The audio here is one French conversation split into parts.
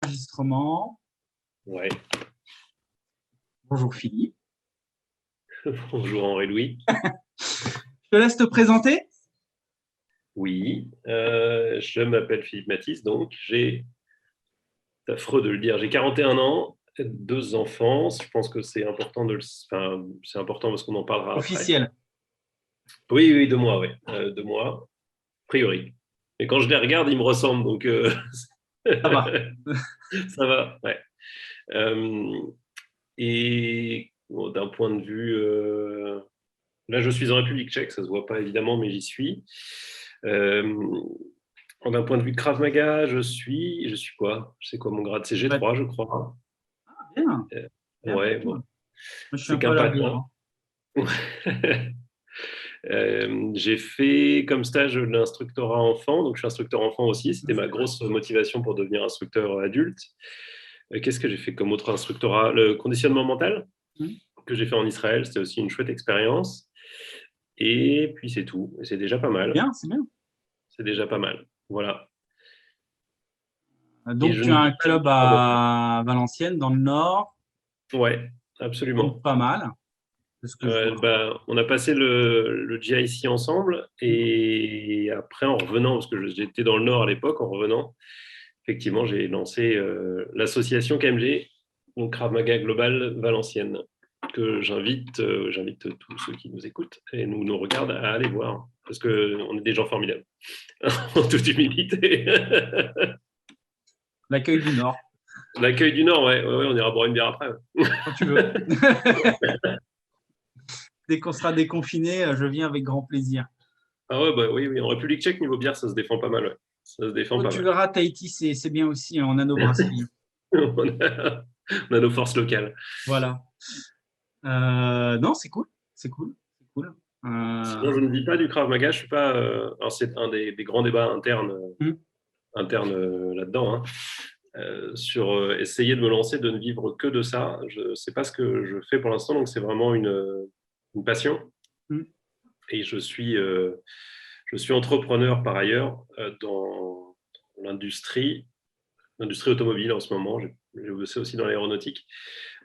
Enregistrement. Ouais. Bonjour Philippe. Bonjour Henri-Louis. Je te laisse te présenter. Oui, je m'appelle Philippe Mathis, donc c'est affreux de le dire, j'ai 41 ans, 2 enfants. Je pense que c'est important c'est important parce qu'on en parlera après. Officiel. Oui, 2 mois, oui, 2 mois, a priori. Mais quand je les regarde, ils me ressemblent, donc Ça va. ça va, ouais. Et bon, d'un point de vue, là, je suis en République tchèque, ça se voit pas évidemment, mais j'y suis. D'un point de vue Krav Maga, je suis quoi? Je sais quoi mon grade? C'est Ouais. G3, je crois. Bien. Euh, Bien, ouais, bien. bon, Moi, je suis c'est un peu à qu'un la pas de bourre, temps. hein. J'ai fait comme stage l'instructorat enfant, donc je suis instructeur enfant aussi. C'était ma grosse motivation pour devenir instructeur adulte. Qu'est-ce que j'ai fait comme autre instructorat? Le conditionnement mental Mhm. que j'ai fait en Israël, c'était aussi une chouette expérience. Et puis c'est tout. Et c'est déjà pas mal. Bien, c'est bien. C'est déjà pas mal. Voilà. Et Donc, je tu ne as vis un pas du club tout en à Valenciennes, dans le Nord. Ouais, Ça tourne absolument. pas mal, de ce que je vois. On a passé le GIC ensemble et après, en revenant, parce que j'étais dans le Nord à l'époque, en revenant, effectivement, j'ai lancé l'association KMG, donc Krav Maga Global Valenciennes, que j'invite tous ceux qui nous écoutent et nous regardent à aller voir, parce qu'on est des gens formidables, en toute humilité. L'accueil du Nord, L'accueil du Nord, ouais, on ira boire une bière après. quand tu veux. Dès qu'on sera déconfiné, je viens avec grand plaisir. Ah ouais, bah oui, en République tchèque, niveau bière, ça se défend pas mal. Ouais. Ça se défend Oh, pas tu mal. verras, Tahiti, c'est bien aussi, hein. On a nos brasseries. On a nos forces locales. Voilà. Non, c'est cool. C'est cool. C'est cool. Sinon, je ne vis pas du Krav Maga. Je suis pas. Alors, c'est un des grands débats Hmm. internes là-dedans, hein, sur essayer de me lancer, de ne vivre que de ça. Je ne sais pas ce que je fais pour l'instant, donc c'est vraiment une passion. Hmm. Et je suis entrepreneur par ailleurs dans l'industrie automobile en ce moment. J'ai bossé aussi dans l'aéronautique.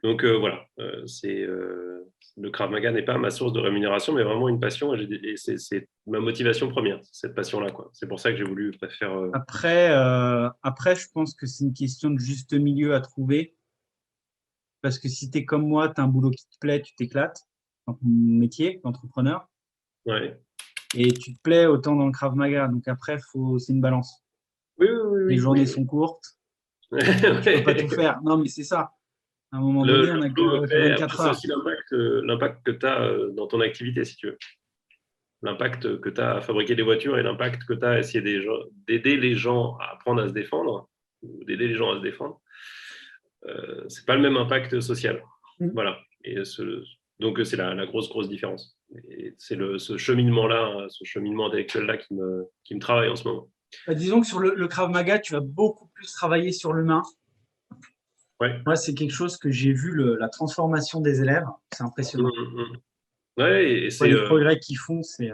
Donc voilà, le Krav Maga n'est pas ma source de rémunération, mais vraiment une passion. Et c'est ma motivation première, cette passion-là, quoi. C'est pour ça que j'ai voulu faire. Après, je pense que c'est une question de juste milieu à trouver. Parce que si tu es comme moi, tu as un boulot qui te plaît, tu t'éclates dans ton métier d'entrepreneur. Ouais. Et tu te plais autant dans le Krav Maga. Donc après, c'est une balance. Oui, Les oui, journées oui, sont courtes. oui. Tu peux pas tout faire. Non, mais c'est ça. À un moment Le donné, on n'a boulot me que plaît. Après, 24 c'est heures. aussi l'impact que tu as dans ton activité, si tu veux. L'impact que tu as à fabriquer des voitures et l'impact que tu as à essayer d'aider les gens à apprendre à se défendre, ou d'aider les gens à se défendre. C'est pas le même impact social. Mm. Voilà. Donc, c'est la grosse différence. Et c'est ce cheminement-là, ce cheminement intellectuel-là qui me travaille en ce moment. Disons que sur le Krav Maga, tu vas beaucoup plus travailler sur l'humain. Ouais. Moi, c'est quelque chose que j'ai vu, la transformation des élèves. C'est impressionnant. Ouais, Ouais, les progrès qu'ils font, c'est.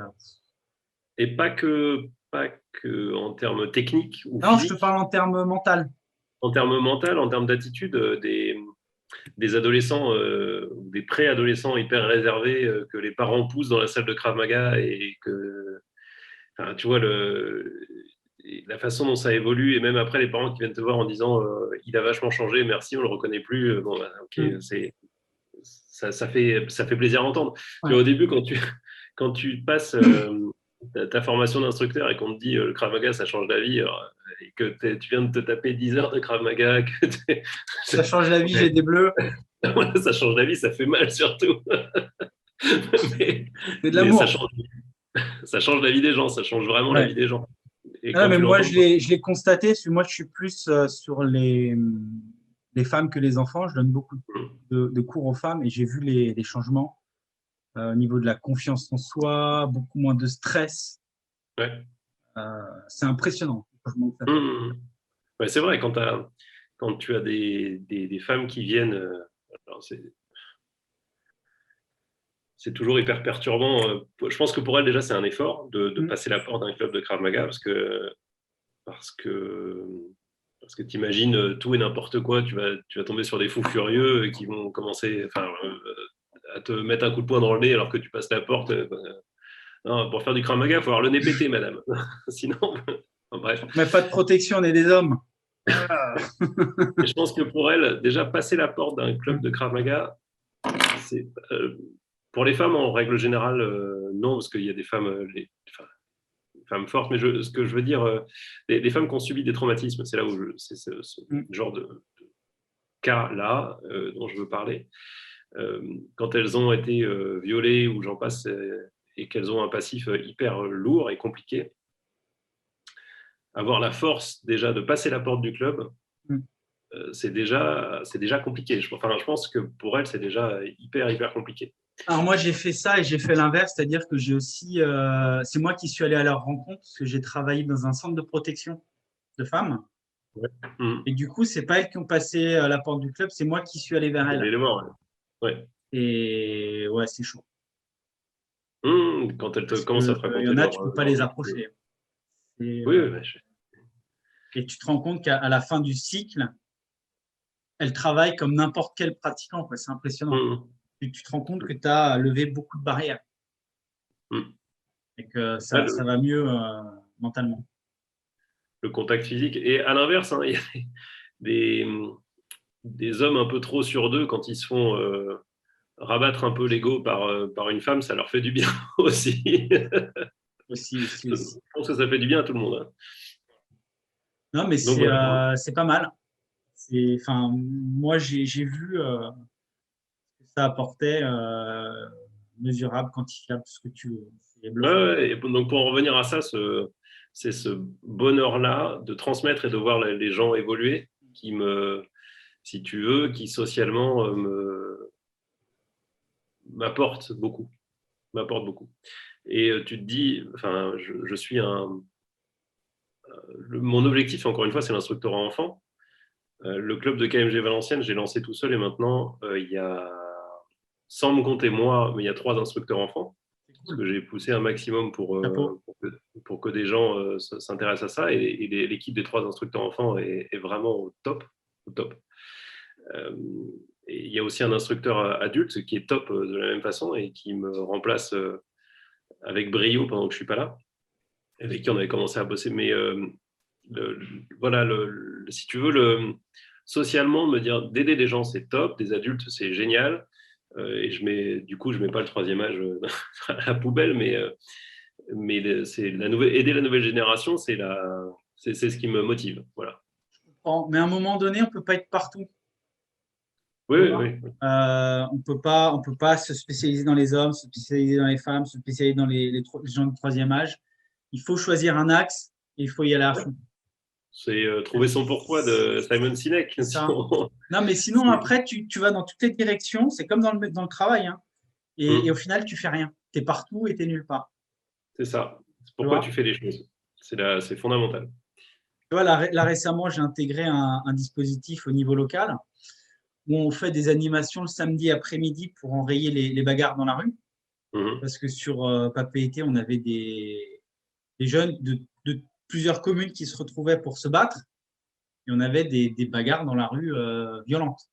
et pas que en termes techniques ou Non, je te physiques, parle en termes mental. en termes mental, en termes d'attitude, des adolescents ou des préadolescents hyper réservés que les parents poussent dans la salle de Krav Maga et que, enfin, tu vois, la façon dont ça évolue et même après les parents qui viennent te voir en disant il a vachement changé, merci, on le reconnaît plus. Bon, bah, ok, Mm. ça fait plaisir à entendre. Tu Ouais. vois, au début, quand tu passes ta formation d'instructeur et qu'on te dit le Krav Maga, ça change la vie, et que tu viens de te taper 10 heures de Krav Maga, Ça change la vie, j'ai ouais, des bleus. ça change la vie, ça fait mal surtout. mais, C'est de mais l'amour. ça change la vie des gens, ça change vraiment la Ouais. vie des gens. Et Ah, quand mais tu moi, l'entends, je l'ai constaté, parce que moi, je suis plus sur les femmes que les enfants. Je donne beaucoup de cours aux femmes et j'ai vu les changements au niveau de la confiance en soi, beaucoup moins de stress. ouais. C'est impressionnant, le changement que ça fait. Mmh. Ouais, c'est vrai, quand tu as des femmes qui viennent, alors c'est toujours hyper perturbant. Je pense que pour elles, déjà, c'est un effort de Mm. passer la porte d'un club de Krav Maga parce que Parce que tu imagines tout et n'importe quoi, tu vas tomber sur des fous furieux qui vont commencer à te mettre un coup de poing dans le nez alors que tu passes la porte. Non, pour faire du Krav Maga, il faut avoir le nez pété, madame. Sinon, bref. Mais pas de protection, on est des hommes. Et je pense que pour elle, déjà passer la porte d'un club de Krav Maga, c'est pour les femmes en règle générale, non, parce qu'il y a des femmes, femmes fortes, mais ce que je veux dire, les femmes qui ont subi des traumatismes, c'est là où c'est ce genre de cas-là dont je veux parler. Quand elles ont été violées ou j'en passe, et qu'elles ont un passif hyper lourd et compliqué, avoir la force déjà de passer la porte du club, c'est déjà compliqué. Je pense que pour elles, c'est déjà hyper compliqué. Alors moi, j'ai fait ça et j'ai fait l'inverse, c'est-à-dire que j'ai aussi, c'est moi qui suis allé à leur rencontre parce que j'ai travaillé dans un centre de protection de femmes. Ouais. Et du coup, c'est pas elles qui ont passé la porte du club, c'est moi qui suis allé vers elles. L'élément, ouais. Et ouais, c'est chaud. Quand elles commencent à te raconter. Il y en a, tu peux pas les approcher. Oui. Et tu te rends compte qu'à la fin du cycle, elles travaillent comme n'importe quel pratiquant. C'est impressionnant. Tu te rends compte que tu as levé beaucoup de barrières. Et que ça va mieux mentalement. Le contact physique. Et à l'inverse, il y a des hommes un peu trop sur deux quand ils se font rabattre un peu l'ego par une femme, ça leur fait du bien aussi. Aussi. Je pense que ça fait du bien à tout le monde. Non, mais c'est pas mal. Moi, j'ai vu ce que ça apportait, mesurable, quantifiable, ce que tu veux. Et donc, pour en revenir à ça, c'est ce bonheur-là de transmettre et de voir les gens évoluer qui si tu veux, qui socialement m'apporte beaucoup. Et tu te dis, je suis mon objectif, encore une fois, c'est l'instructeur enfant. Le club de KMG Valenciennes, j'ai lancé tout seul et maintenant, il y a, sans me compter moi, mais il y a 3 instructeurs enfants. Parce que j'ai poussé un maximum pour que des gens s'intéressent à ça. Et l'équipe des 3 instructeurs enfants est vraiment au top. Et il y a aussi un instructeur adulte qui est top de la même façon et qui me remplace avec brio pendant que je ne suis pas là, avec qui on avait commencé à bosser. Mais si tu veux, socialement, me dire d'aider des gens, c'est top, des adultes, c'est génial. Et je mets pas le 3e âge à la poubelle, mais c'est aider la nouvelle génération, c'est ce qui me motive. Voilà. Mais à un moment donné, on ne peut pas être partout. Oui. On peut pas se spécialiser dans les hommes, se spécialiser dans les femmes, se spécialiser dans les gens de 3e âge. Il faut choisir un axe et il faut y aller à fond. C'est trouver son pourquoi de Simon Sinek. Non, mais sinon, après, tu vas dans toutes les directions. C'est comme dans le travail. Hein. Et au final, tu fais rien. Tu es partout et tu es nulle part. C'est ça. C'est pourquoi tu fais les choses. C'est fondamental. Tu vois, là récemment, j'ai intégré un dispositif au niveau local où on fait des animations le samedi après-midi pour enrayer les bagarres dans la rue. Parce que sur Papeete, on avait des jeunes de plusieurs communes qui se retrouvaient pour se battre. Et on avait des bagarres dans la rue violentes.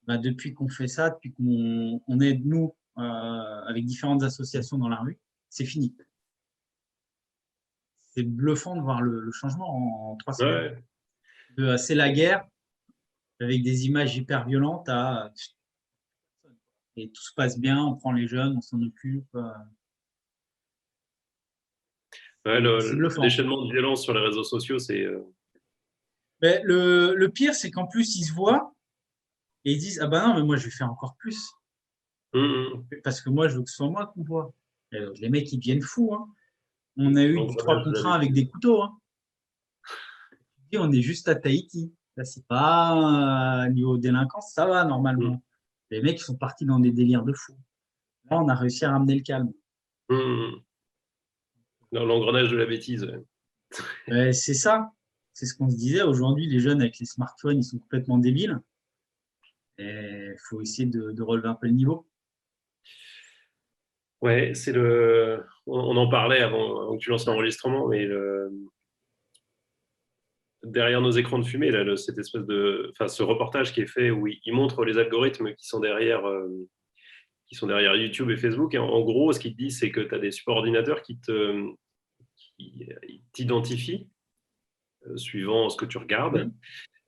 Depuis qu'on fait ça, depuis qu'on aide, nous, avec différentes associations dans la rue, c'est fini. C'est bluffant de voir le changement en 3 semaines. C'est la guerre, avec des images hyper violentes, et tout se passe bien, on prend les jeunes, on s'en occupe. Le déchaînement de violence sur les réseaux sociaux, c'est… Mais le pire, c'est qu'en plus, ils se voient et ils disent « Ah ben non, mais moi, je vais faire encore plus. Parce que moi, je veux que ce soit moi qu'on voit. » Les mecs, ils deviennent fous. Hein. On a eu 3 contre 1 avec des couteaux. Hein. Et on est juste à Tahiti. Là, c'est pas niveau délinquance, ça va normalement. Les mecs, ils sont partis dans des délires de fous. Là, on a réussi à ramener le calme. Dans l'engrenage de la bêtise. C'est ça. C'est ce qu'on se disait. Aujourd'hui, les jeunes avec les smartphones, ils sont complètement débiles. Il faut essayer de relever un peu le niveau. Ouais, on en parlait avant que tu lances l'enregistrement, mais derrière nos écrans de fumée, là, cette espèce ce reportage qui est fait où il montre les algorithmes qui sont derrière YouTube et Facebook. Et en gros, ce qu'il dit, c'est que tu as des supports ordinateurs qui t'identifient suivant ce que tu regardes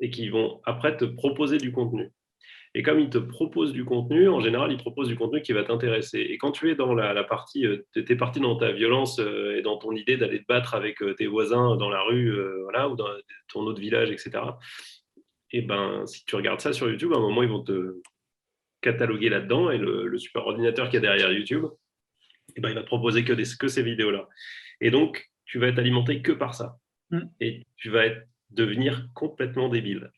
et qui vont après te proposer du contenu. Et comme ils te proposent du contenu, en général, ils te proposent du contenu qui va t'intéresser. Et quand tu es dans la partie, tu es parti dans ta violence et dans ton idée d'aller te battre avec tes voisins dans la rue voilà, ou dans ton autre village, etc. Et ben, si tu regardes ça sur YouTube, à un moment, ils vont te cataloguer là-dedans et le super ordinateur qui est derrière YouTube, et ben, il va te proposer que ces vidéos-là. Et donc, tu vas être alimenté que par ça. Et tu vas devenir complètement débile.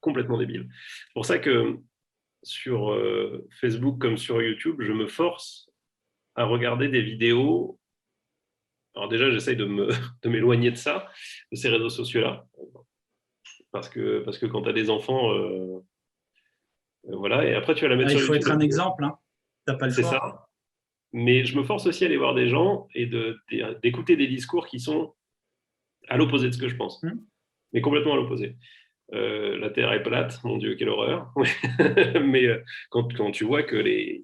Complètement débile. C'est pour ça que sur Facebook comme sur YouTube, je me force à regarder des vidéos. Alors déjà, j'essaye de m'éloigner de ça, de ces réseaux sociaux-là. Parce que quand tu as des enfants, voilà, et après tu vas la mettre sur YouTube. Il faut être un exemple, hein. Tu n'as pas le choix. C'est ça. Mais je me force aussi à aller voir des gens et d'écouter des discours qui sont à l'opposé de ce que je pense, mais complètement à l'opposé. La Terre est plate, mon Dieu, quelle horreur. Mais quand tu vois que il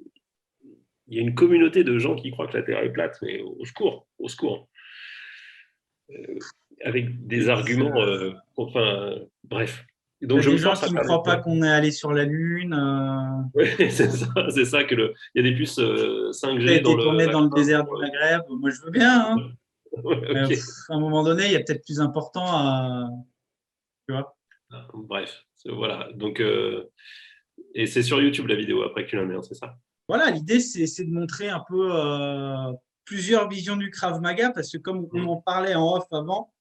y a une communauté de gens qui croient que la Terre est plate, mais au secours, au secours. Avec des arguments, bref. Donc, il y a des gens qui ne croient pas qu'on est allé sur la Lune. Oui, c'est ça que il y a des puces 5G tourné dans le désert du Maghreb. Moi, je veux bien. Hein. Okay. À un moment donné, il y a peut-être plus important à. Tu vois. Bref, voilà. Donc, et c'est sur YouTube la vidéo après que tu la mets, c'est ça? Voilà, l'idée, c'est de montrer un peu plusieurs visions du Krav Maga, parce que comme on en parlait en off avant,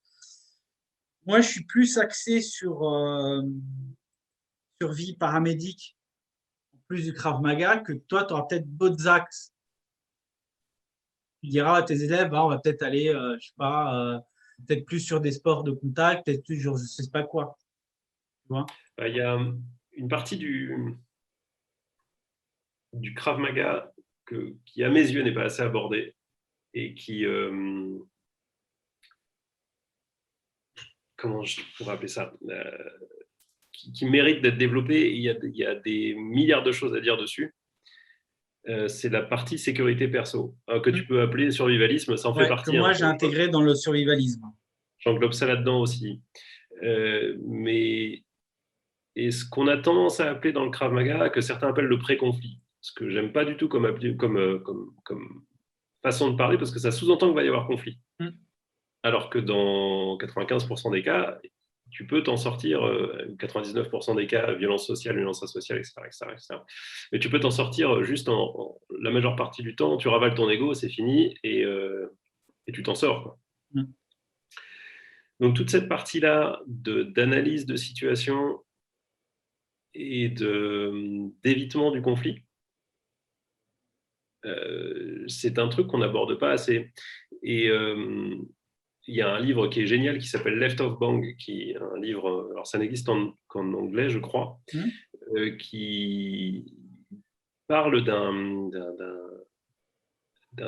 moi, je suis plus axé sur vie paramédique, en plus du Krav Maga, que toi, tu auras peut-être d'autres axes. Tu diras à tes élèves, on va peut-être aller, je sais pas, peut-être plus sur des sports de contact, peut-être plus sur je ne sais pas quoi. Tu vois ? Il y a une partie du Krav Maga qui, à mes yeux, n'est pas assez abordée et qui, comment je pourrais appeler ça, qui mérite d'être développée. Il y a des milliards de choses à dire dessus. C'est la partie sécurité perso, que tu peux appeler survivalisme, ça en fait partie. Que moi, j'ai intégré dans le survivalisme. J'englobe ça là-dedans aussi. Mais et ce qu'on a tendance à appeler dans le Krav Maga, que certains appellent le pré-conflit, ce que j'aime pas du tout comme façon de parler, parce que ça sous-entend qu'il va y avoir conflit. Alors que dans 95% des cas, tu peux t'en sortir, 99% des cas, violence sociale, violence asociale, etc. Mais tu peux t'en sortir juste la majeure partie du temps, tu ravales ton ego, c'est fini, et tu t'en sors, quoi. Donc toute cette partie-là d'analyse de situation et d'évitement du conflit, c'est un truc qu'on n'aborde pas assez. Et il y a un livre qui est génial qui s'appelle Left of Bang, qui est un livre, alors ça n'existe qu'en anglais, je crois, qui parle d'un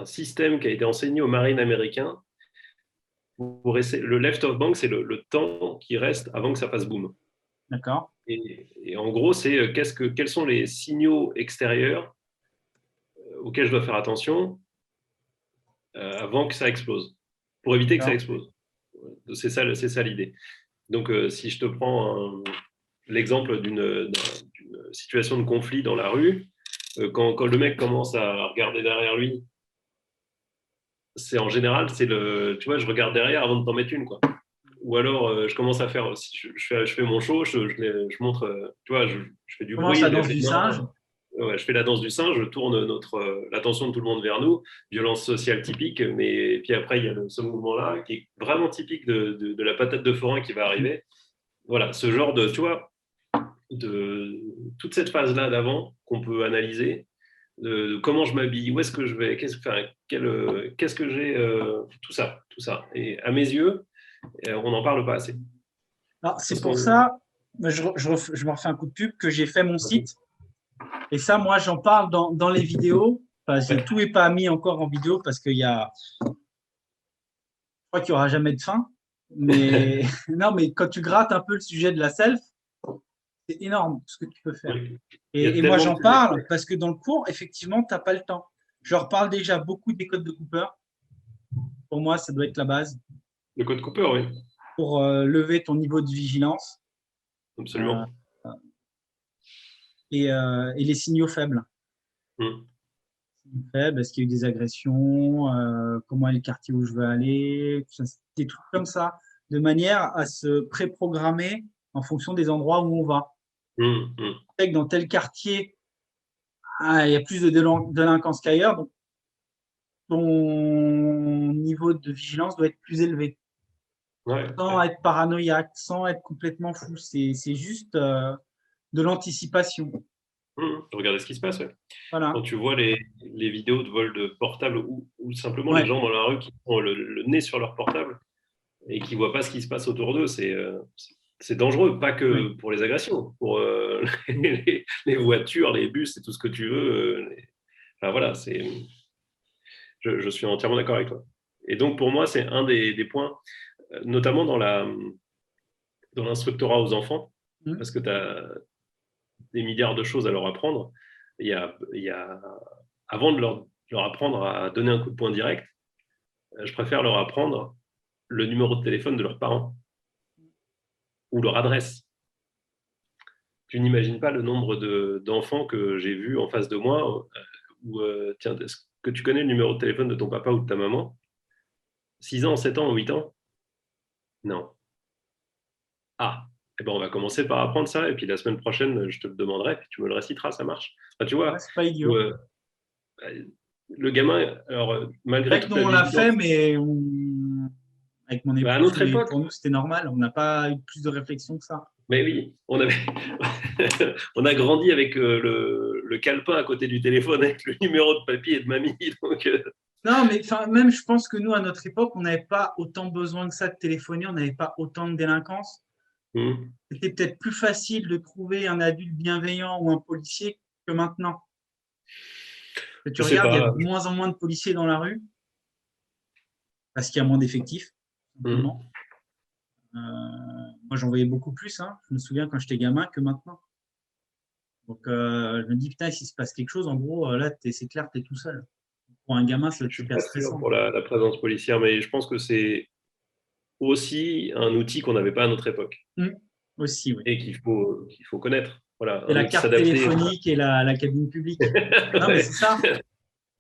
système qui a été enseigné aux marines américains. Le left of bang, c'est le temps qui reste avant que ça fasse boom. D'accord. Et en gros, c'est quels sont les signaux extérieurs auxquels je dois faire attention avant que ça explose, pour éviter que ça explose. C'est ça l'idée. Donc, si je te prends l'exemple d'une situation de conflit dans la rue, quand le mec commence à regarder derrière lui, c'est en général, tu vois, je regarde derrière avant de t'en mettre une, quoi. Ou alors, je commence à faire, si je fais mon show, je montre, tu vois, je fais du bruit. La danse du singe. Ouais, je fais la danse du singe, je tourne l'attention de tout le monde vers nous, violence sociale typique, mais puis après, il y a ce mouvement-là qui est vraiment typique de la patate de forain qui va arriver. Voilà, ce genre de, tu vois, de toute cette phase-là d'avant qu'on peut analyser, de comment je m'habille, où est-ce que je vais, qu'est-ce que j'ai, tout ça. Et à mes yeux, on n'en parle pas assez. C'est pour ça, je me refais un coup de pub, que j'ai fait mon site. Et ça, moi, j'en parle dans les vidéos. Tout n'est pas mis encore en vidéo parce je crois qu'il n'y aura jamais de fin. Mais non, mais quand tu grattes un peu le sujet de la self, c'est énorme ce que tu peux faire. Oui. Il y a Et moi, tellement de j'en sujets. parle parce que dans le cours, effectivement, tu n'as pas le temps. Je leur parle déjà beaucoup des codes de Cooper. Pour moi, ça doit être la base Le code Cooper, oui, pour lever ton niveau de vigilance euh, absolument. et les signaux faibles. Mm. Faibles, est-ce qu'il y a eu des agressions, comment est le quartier où je veux aller, des trucs comme ça, de manière à se préprogrammer en fonction des endroits où on va. Mm. Mm. Dans tel quartier, il y a plus de délinquance qu'ailleurs, donc ton niveau de vigilance doit être plus élevé, Ouais, sans ouais. être paranoïaque, sans être complètement fou. C'est juste de l'anticipation. Regardez ce qui se passe. Ouais. Quand Voilà. tu vois les vidéos de vol de portable ou simplement les Ouais. gens dans la rue qui ont le nez sur leur portable et qui ne voient pas ce qui se passe autour d'eux, c'est dangereux, pas Oui. que pour les agressions, pour les voitures, les bus et tout ce que tu veux. Enfin, voilà, je suis entièrement d'accord avec toi. Et donc, pour moi, c'est un des points, notamment dans l'instructorat aux enfants, Mmh. parce que tu as des milliards de choses à leur apprendre. Il y a avant de leur apprendre à donner un coup de poing direct, je préfère leur apprendre le numéro de téléphone de leurs parents ou leur adresse. Tu n'imagines pas le nombre d'enfants que j'ai vus en face de moi où, tiens, est-ce que tu connais le numéro de téléphone de ton papa ou de ta maman? 6 ans, 7 ans, 8 ans? Non. Ah, eh ben, on va commencer par apprendre ça, et puis la semaine prochaine, je te le demanderai, puis tu me le réciteras, ça marche. Enfin, tu Ouais, vois, c'est pas où, idiot. le gamin, alors, C'est malgré vrai que toute nous, la on l'a fait, vigilance, mais avec mon à épouse, notre mais époque, pour nous, c'était normal. On n'a pas eu plus de réflexion que ça. mais oui, on a grandi avec le calepin à côté du téléphone avec le numéro de papy et de mamie. Donc, Non, mais même, je pense que nous, à notre époque, on n'avait pas autant besoin que ça de téléphoner, on n'avait pas autant de délinquance. hmm, C'était peut-être plus facile de trouver un adulte bienveillant ou un policier que maintenant. Que tu je sais regardes, il y a pas. de moins en moins de policiers dans la rue parce qu'il y a moins d'effectifs, Hmm. simplement. Moi, j'en voyais beaucoup plus. Hein. Je me souviens quand j'étais gamin que maintenant. Donc, je me dis, putain, s'il se passe quelque chose, en gros, là, c'est clair, tu es tout seul. Pour un gamin, ça doit être Je suis super pas sûr stressant. pour la présence policière, mais je pense que c'est aussi un outil qu'on n'avait pas à notre époque Mmh. Aussi, oui. et qu'il faut connaître. Voilà, C'est un la outil carte s'adapter. téléphonique et la cabine publique. Non, mais Ouais. c'est ça.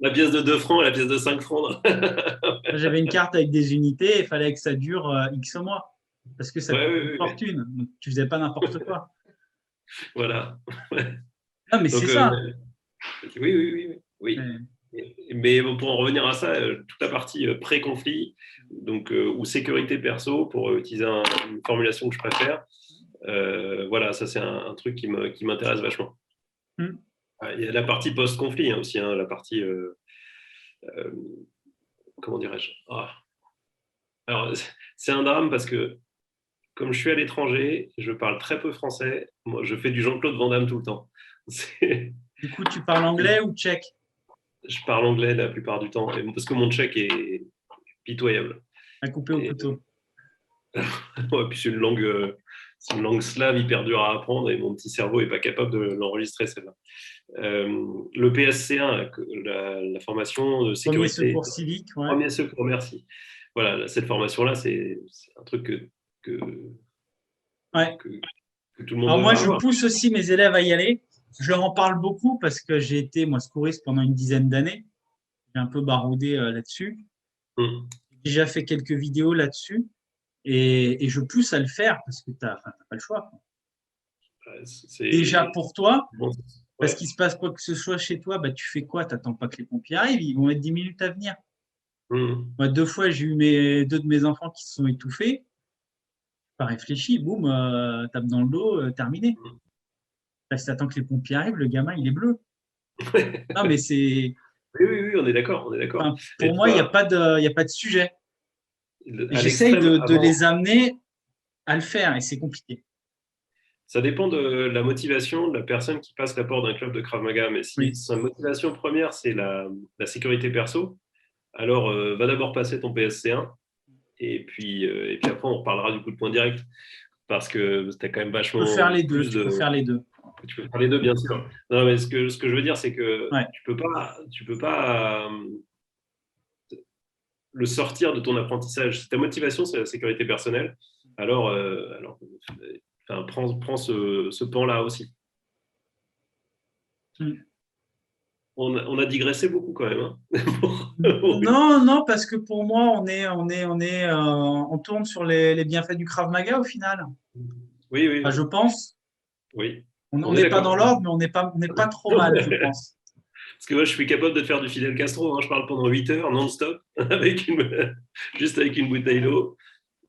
La pièce de 2 francs, la pièce de 5 francs. J'avais une carte avec des unités et il fallait que ça dure X mois parce que ça Ouais, coûte oui, une oui, oui. fortune. Donc, tu faisais pas n'importe quoi. Voilà. Non, mais c'est Donc, ça. oui, oui, oui, oui. Oui. Ouais. Mais bon, pour en revenir à ça, toute la partie pré-conflit, donc ou sécurité perso, pour utiliser une formulation que je préfère, voilà, ça c'est un truc qui m'intéresse vachement. Mmh. Il y a la partie post-conflit, hein, aussi, hein, la partie, euh, comment dirais-je? Alors, c'est un drame parce que comme je suis à l'étranger, je parle très peu français. Moi, je fais du Jean-Claude Van Damme tout le temps. C'est- Du coup, tu parles anglais ou tchèque? Je parle anglais la plupart du temps, parce que mon tchèque est pitoyable. À couper au Et, couteau. ouais, puis c'est une langue slave hyper dure à apprendre et mon petit cerveau n'est pas capable de l'enregistrer, celle-là. Le PSC1, la formation de Premier sécurité, secours civique, ouais. premier secours, merci. Voilà, cette formation-là, c'est un truc que, Ouais. que, que tout le monde Alors moi, devrait je avoir. pousse aussi mes élèves à y aller. Je leur en parle beaucoup parce que j'ai été, moi, secouriste pendant une dizaine d'années. J'ai un peu baroudé là-dessus. Hum. J'ai déjà fait quelques vidéos là-dessus et je pousse à le faire parce que tu n'as pas le choix. Déjà C'est pour toi, bon, parce ouais. qu'il se passe quoi que ce soit chez toi, bah, tu fais quoi? Tu n'attends pas que les pompiers arrivent, ils vont mettre 10 minutes à venir. Hum. Moi, 2 fois, j'ai eu deux de mes enfants qui se sont étouffés. Pas réfléchi, boum, tape dans le dos, terminé. Là, si tu attends que les pompiers arrivent, le gamin, il est bleu. Non, mais c'est. Oui, oui, oui, on est d'accord, on est d'accord. Enfin, Mais pour tu moi, vois, il y a pas de sujet. Et à j'essaye l'extrême, de avant, les amener à le faire et c'est compliqué. ça dépend de la motivation de la personne qui passe la porte d'un club de Krav Maga. Mais si Oui. sa motivation première, c'est la sécurité perso, alors va d'abord passer ton PSC1 Et puis après, on reparlera du coup de point direct parce que c'était quand même Tu peux vachement faire les deux. plus Tu peux de. faire les deux. Tu peux faire les deux, bien sûr. Non, mais ce que je veux dire, c'est que Ouais. tu peux pas le sortir de ton apprentissage. Si ta motivation, c'est la sécurité personnelle, alors enfin, prends ce pan-là aussi. Mm. On a digressé beaucoup quand même. Hein. Non, non, parce que pour moi, on tourne sur les bienfaits du Krav Maga au final. Oui, oui, Enfin, je oui. pense. Oui. On On est n'est pas dans d'accord. l'ordre, mais on n'est pas trop mal, je pense. Parce que moi, je suis capable de faire du Fidel Castro. Hein. Je parle pendant 8 heures non-stop, juste avec une bouteille d'eau.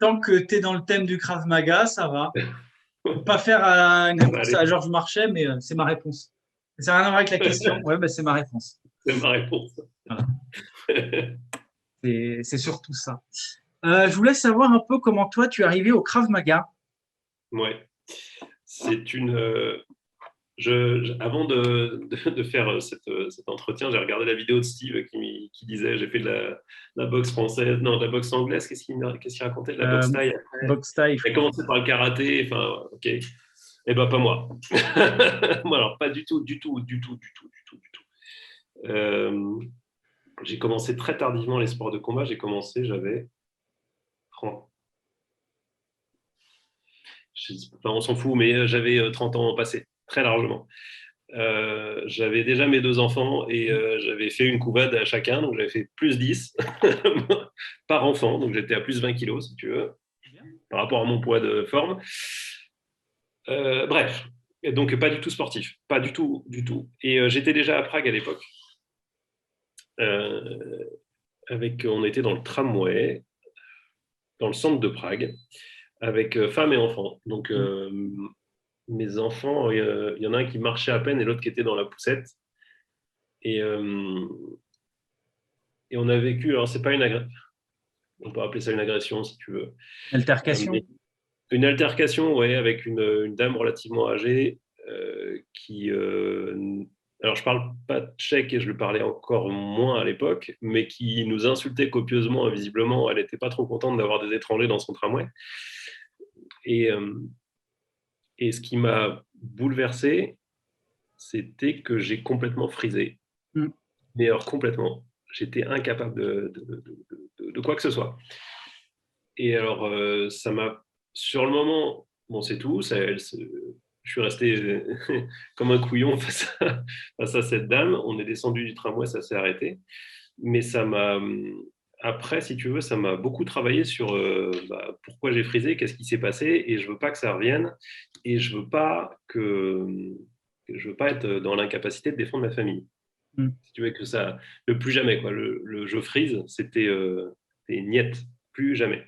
Tant que tu es dans le thème du Krav Maga, ça va. Je ne peux pas faire une Ça va réponse aller. à Georges Marchais, mais c'est ma réponse. Ça n'a rien à voir avec la question. Ouais, bah, c'est ma réponse. C'est ma réponse. Voilà. C'est surtout ça. Je voulais savoir un peu comment toi, tu es arrivé au Krav Maga. Ouais. C'est une. Avant de faire cet entretien, j'ai regardé la vidéo de Steve qui disait j'ai fait de la boxe française, non, de la boxe anglaise. Qu'est-ce qu'il racontait? De la boxe thaï. Boxe Thai, je J'ai crois. commencé par le karaté. Enfin, ok. Eh ben, pas moi. Moi, alors, pas du tout, du tout, du tout, du tout, du tout, du tout. J'ai commencé très tardivement les sports de combat. J'ai commencé, j'avais 30. Enfin, on s'en fout, mais j'avais 30 ans passé, très largement. J'avais déjà mes 2 enfants et j'avais fait une couvade à chacun, donc j'avais fait plus 10 par enfant, donc j'étais à plus 20 kilos, si tu veux, par rapport à mon poids de forme. Bref, et donc pas du tout sportif, pas du tout, du tout. Et j'étais déjà à Prague à l'époque. Euh, on était dans le tramway, dans le centre de Prague, avec femmes et enfants. Donc mes enfants, il y en a un qui marchait à peine et l'autre qui était dans la poussette. Et, euh, et on a vécu, alors c'est pas on peut appeler ça une agression si tu veux, mais Altercation. une altercation, ouais, avec une dame relativement âgée alors je parle pas tchèque et je lui parlais encore moins à l'époque, mais qui nous insultait copieusement et visiblement, elle n'était pas trop contente d'avoir des étrangers dans son tramway. Et, euh, et ce qui m'a bouleversé, c'était que j'ai complètement frisé. Mm. Mais alors complètement. J'étais incapable de quoi que ce soit. Et alors, ça m'a. Sur le moment, bon, c'est tout. Je suis resté comme un couillon face à cette dame. On est descendu du tramway, ça s'est arrêté. Mais ça m'a. Après, si tu veux, ça m'a beaucoup travaillé sur pourquoi j'ai frisé, qu'est-ce qui s'est passé, et je veux pas que ça revienne, et je veux pas être dans l'incapacité de défendre ma famille. Mm. Si tu veux que ça, le plus jamais quoi. Le je frise, c'était niet, plus jamais.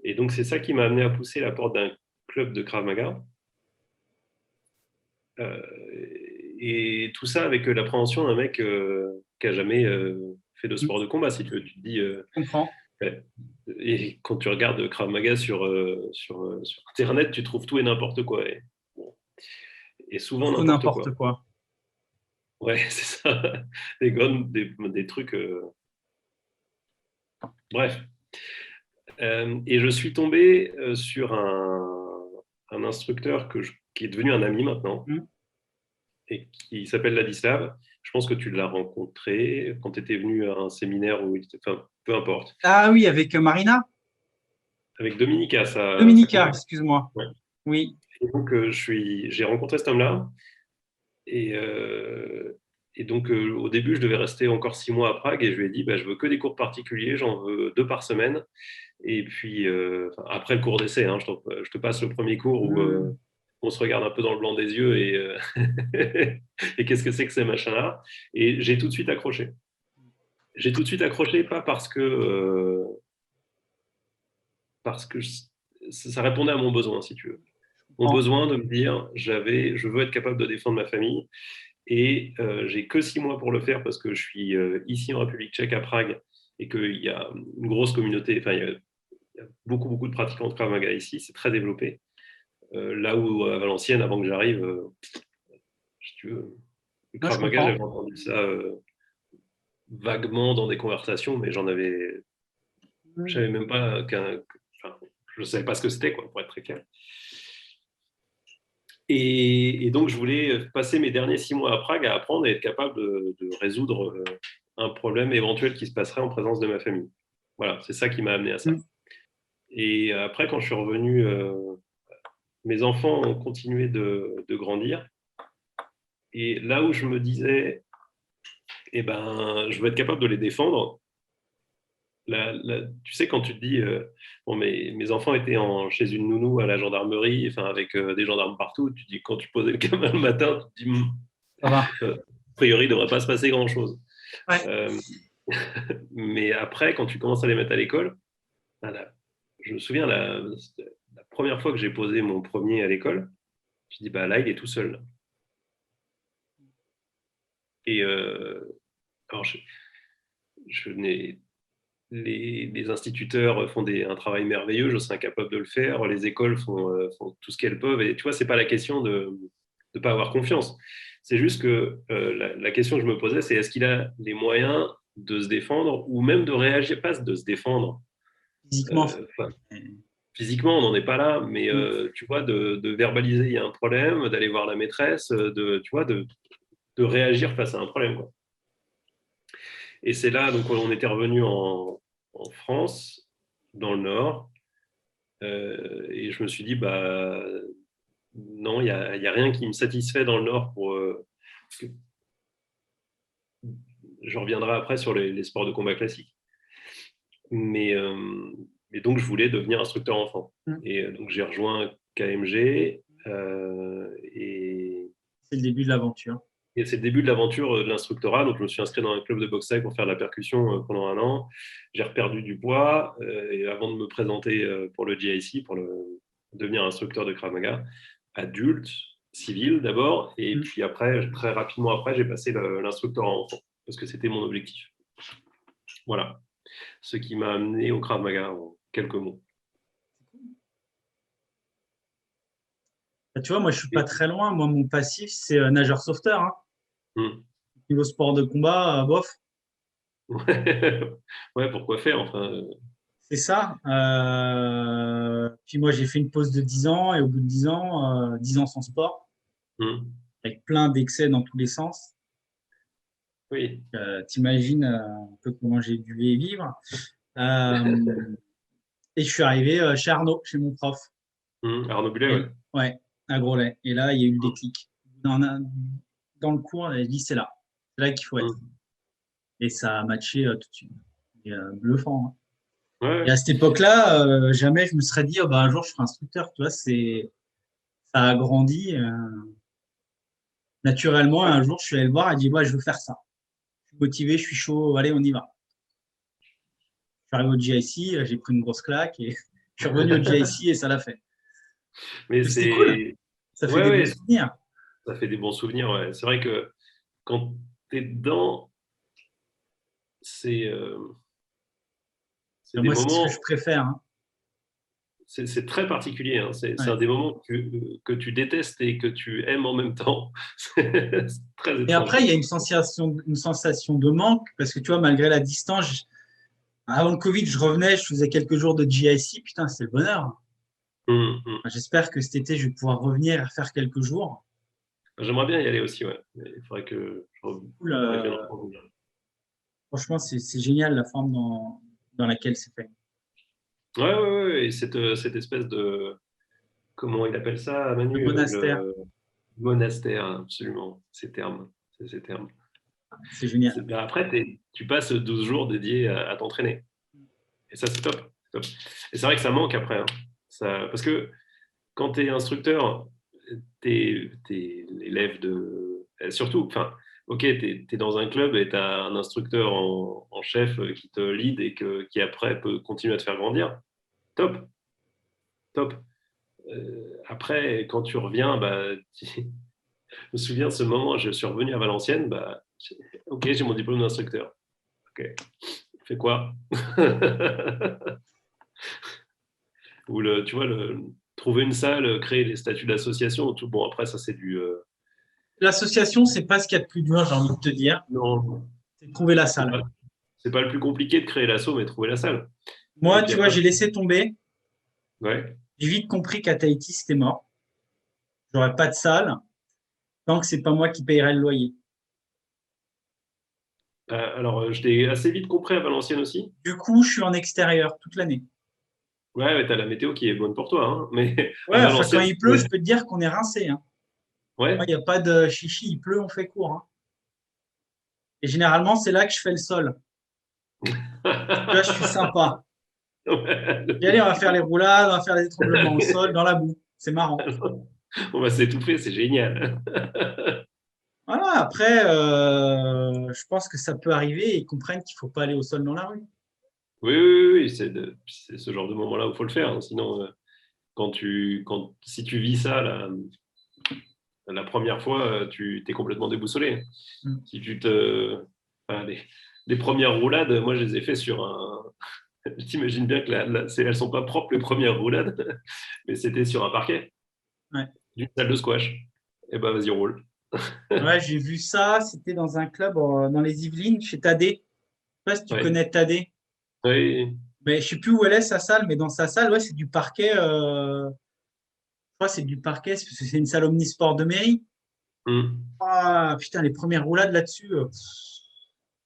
Et donc, c'est ça qui m'a amené à pousser la porte d'un club de Krav Maga. Euh, et tout ça avec l'appréhension d'un mec qui n'a jamais fait de Mm. sport de combat, si tu veux. Tu te dis, Je comprends. ouais. Et quand tu regardes Krav Maga sur Internet, tu trouves tout et n'importe quoi. Bon. Et souvent Tout n'importe n'importe quoi. quoi. Ouais, c'est ça. Des gones, des trucs. Bref. Et je suis tombé sur un instructeur qui est devenu un ami maintenant Mm. et qui s'appelle Ladislav. Je pense que tu l'as rencontré quand tu étais venu à un séminaire enfin, peu importe. Ah oui, avec Marina. Avec Dominica, sa Dominica, compagne. excuse-moi. Ouais. Oui. Et donc, j'ai rencontré cet homme-là. Et donc, au début, je devais rester encore 6 mois à Prague et je lui ai dit, bah, je veux que des cours particuliers, j'en veux 2 par semaine. Et puis, après le cours d'essai, hein, je te passe le premier cours où Mm. on se regarde un peu dans le blanc des yeux et qu'est-ce que c'est que ces machins-là. Et j'ai tout de suite accroché. J'ai tout de suite accroché, pas parce que ça répondait à mon besoin, si tu veux. Mon Oh. besoin de me dire, je veux être capable de défendre ma famille. Et j'ai que 6 mois pour le faire parce que je suis ici en République tchèque à Prague et qu'il y a une grosse communauté, enfin il y a beaucoup, beaucoup de pratiquants de Krav Maga ici, c'est très développé. Là où à Valenciennes, avant que j'arrive, si tu veux, le Moi, je Krav Maga, comprends. j'avais entendu ça vaguement dans des conversations, mais j'en avais Je savais même pas je savais pas ce que c'était, quoi, pour être très clair. Et donc, je voulais passer mes derniers 6 mois à Prague à apprendre et être capable de résoudre un problème éventuel qui se passerait en présence de ma famille. Voilà, c'est ça qui m'a amené à ça. Et après, quand je suis revenu, mes enfants ont continué de grandir. Et là où je me disais, eh ben, je veux être capable de les défendre. Tu sais, quand tu te dis, bon, mes enfants étaient chez une nounou à la gendarmerie, enfin, avec des gendarmes partout, tu dis, quand tu posais le gamin le matin, tu te dis, Ça va. a priori, il ne devrait pas se passer grand-chose. Ouais. Mais après, quand tu commences à les mettre à l'école, je me souviens, la première fois que j'ai posé mon premier à l'école, je dis, bah, là, il est tout seul. Et alors, je n'ai les instituteurs font un travail merveilleux, je serais incapable de le faire. Les écoles font tout ce qu'elles peuvent. Et tu vois, ce n'est pas la question de ne pas avoir confiance. C'est juste que la question que je me posais, c'est est-ce qu'il a les moyens de se défendre ou même de réagir, pas de se défendre. Physiquement. Physiquement, on n'en est pas là, mais tu vois, de verbaliser il y a un problème, d'aller voir la maîtresse, tu vois, de réagir face à un problème, quoi. Et c'est là, donc, on était revenu en France, dans le Nord, et je me suis dit, bah, non, il n'y a rien qui me satisfait dans le Nord je reviendrai après sur les sports de combat classiques. Mais donc, je voulais devenir instructeur enfant. Et donc, j'ai rejoint KMG. Et c'est le début de l'aventure. Et c'est le début de l'aventure de l'instructorat. Donc, je me suis inscrit dans un club de boxe thaï pour faire de la percussion pendant 1 an. J'ai reperdu du poids. Et avant de me présenter pour le GIC, pour devenir instructeur de Krav Maga, adulte, civil d'abord. Et puis après, très rapidement après, j'ai passé l'instructorat enfant parce que c'était mon objectif. Voilà. Ce qui m'a amené au Krav Maga en quelques mots. Tu vois, moi, je ne suis pas très loin. Moi, mon passif, c'est nageur sauveteur. Niveau sport de combat, bof. Ouais, pourquoi faire, enfin. C'est ça. Puis moi, j'ai fait une pause de 10 ans et au bout de 10 ans sans sport, avec plein d'excès dans tous les sens. Oui. T'imagines un peu comment j'ai dû y vivre. Et je suis arrivé chez Arnaud, chez mon prof. Arnaud Bullet, ouais. Ouais, à Groslay. Et là, il y a eu le déclic. Dans le cours, il a dit c'est là qu'il faut être. Et ça a matché tout de suite. Et, bluffant. Hein. Ouais. Et à cette époque-là, jamais je me serais dit, oh, bah, un jour je serai instructeur. Tu vois, ça a grandi naturellement. Et un jour, je suis allé le voir, il a dit, ouais, je veux faire ça. Je suis motivé, je suis chaud, allez, on y va. Je suis arrivé au GIC, j'ai pris une grosse claque et je suis revenu au GIC et ça l'a fait. Mais c'est cool. Ça fait des bons souvenirs. Ça fait des bons souvenirs, ouais. C'est vrai que quand tu es dedans, c'est des moments. C'est ce que je préfère. Hein. C'est très particulier. Hein. C'est un des moments que tu détestes et que tu aimes en même temps. C'est très étrange. Et après, il y a une sensation de manque parce que tu vois, malgré la distance, avant le Covid, je revenais, je faisais quelques jours de GIC. Putain, c'est le bonheur. J'espère que cet été, je vais pouvoir revenir et faire quelques jours. J'aimerais bien y aller aussi, ouais. Il faudrait que je revienne. Franchement, c'est génial la forme dans laquelle c'est fait. Ouais. Et cette espèce de. Comment il appelle ça, Manu? Le monastère. Le monastère, absolument. Ces termes. C'est génial. Après, tu passes 12 jours dédiés à t'entraîner. Et ça, c'est top. Et c'est vrai que ça manque après. Hein. Parce que quand tu es instructeur, tu es l'élève de. Surtout, enfin, ok, tu es dans un club et tu as un instructeur en chef qui te lead et qui après peut continuer à te faire grandir. Top. Après, quand tu reviens, bah, je me souviens de ce moment, je suis revenu à Valenciennes, bah, ok, j'ai mon diplôme d'instructeur. Ok, fais quoi? Ou tu vois, trouver une salle, créer les statuts d'association, tout. Bon, après, ça, c'est du. L'association, c'est pas ce qu'il y a de plus dur, j'ai envie de te dire. Non. C'est de trouver la salle. C'est pas le plus compliqué de créer l'asso, mais trouver la salle. Moi, Et puis tu vois, après, j'ai laissé tomber. ouais. J'ai vite compris qu'à Tahiti, c'était mort. J'aurais pas de salle tant que c'est pas moi qui payerai le loyer. Alors, je l'ai assez vite compris à Valenciennes aussi. Du coup, je suis en extérieur toute l'année. Ouais, ouais, t'as la météo qui est bonne pour toi, hein. Mais à Ouais, enfin, quand Valenciennes, il pleut, je peux te dire qu'on est rincé, hein. Il ouais. n'y a pas de chichi, il pleut, on fait court, hein. Et généralement, c'est là que je fais le sol. Tu vois, je suis sympa. Ouais. Et allez, on va faire les roulades, on va faire les étranglements au sol, dans la boue. C'est marrant. On va s'étouffer, c'est génial. Voilà, après, je pense que ça peut arriver et ils comprennent qu'il ne faut pas aller au sol dans la rue. Oui, oui, oui, c'est ce genre de moment-là où il faut le faire, hein. Sinon, si tu vis ça la première fois, tu t'es complètement déboussolé. Mm. Si tu te, enfin, les premières roulades, moi, je les ai fait sur un. T'imagines bien que elles sont pas propres les premières roulades, mais c'était sur un parquet Ouais. d'une salle de squash. Et ben, vas-y, roule. Ouais, j'ai vu ça, c'était dans un club dans les Yvelines, chez Tadé. Je sais pas si tu Ouais. connais Tadé. Ouais. Mais je sais plus où elle est, sa salle, mais dans sa salle, ouais, c'est du parquet. Je crois que c'est du parquet, parce que c'est une salle omnisport de mairie. Hmm. Ah, putain, les premières roulades là-dessus,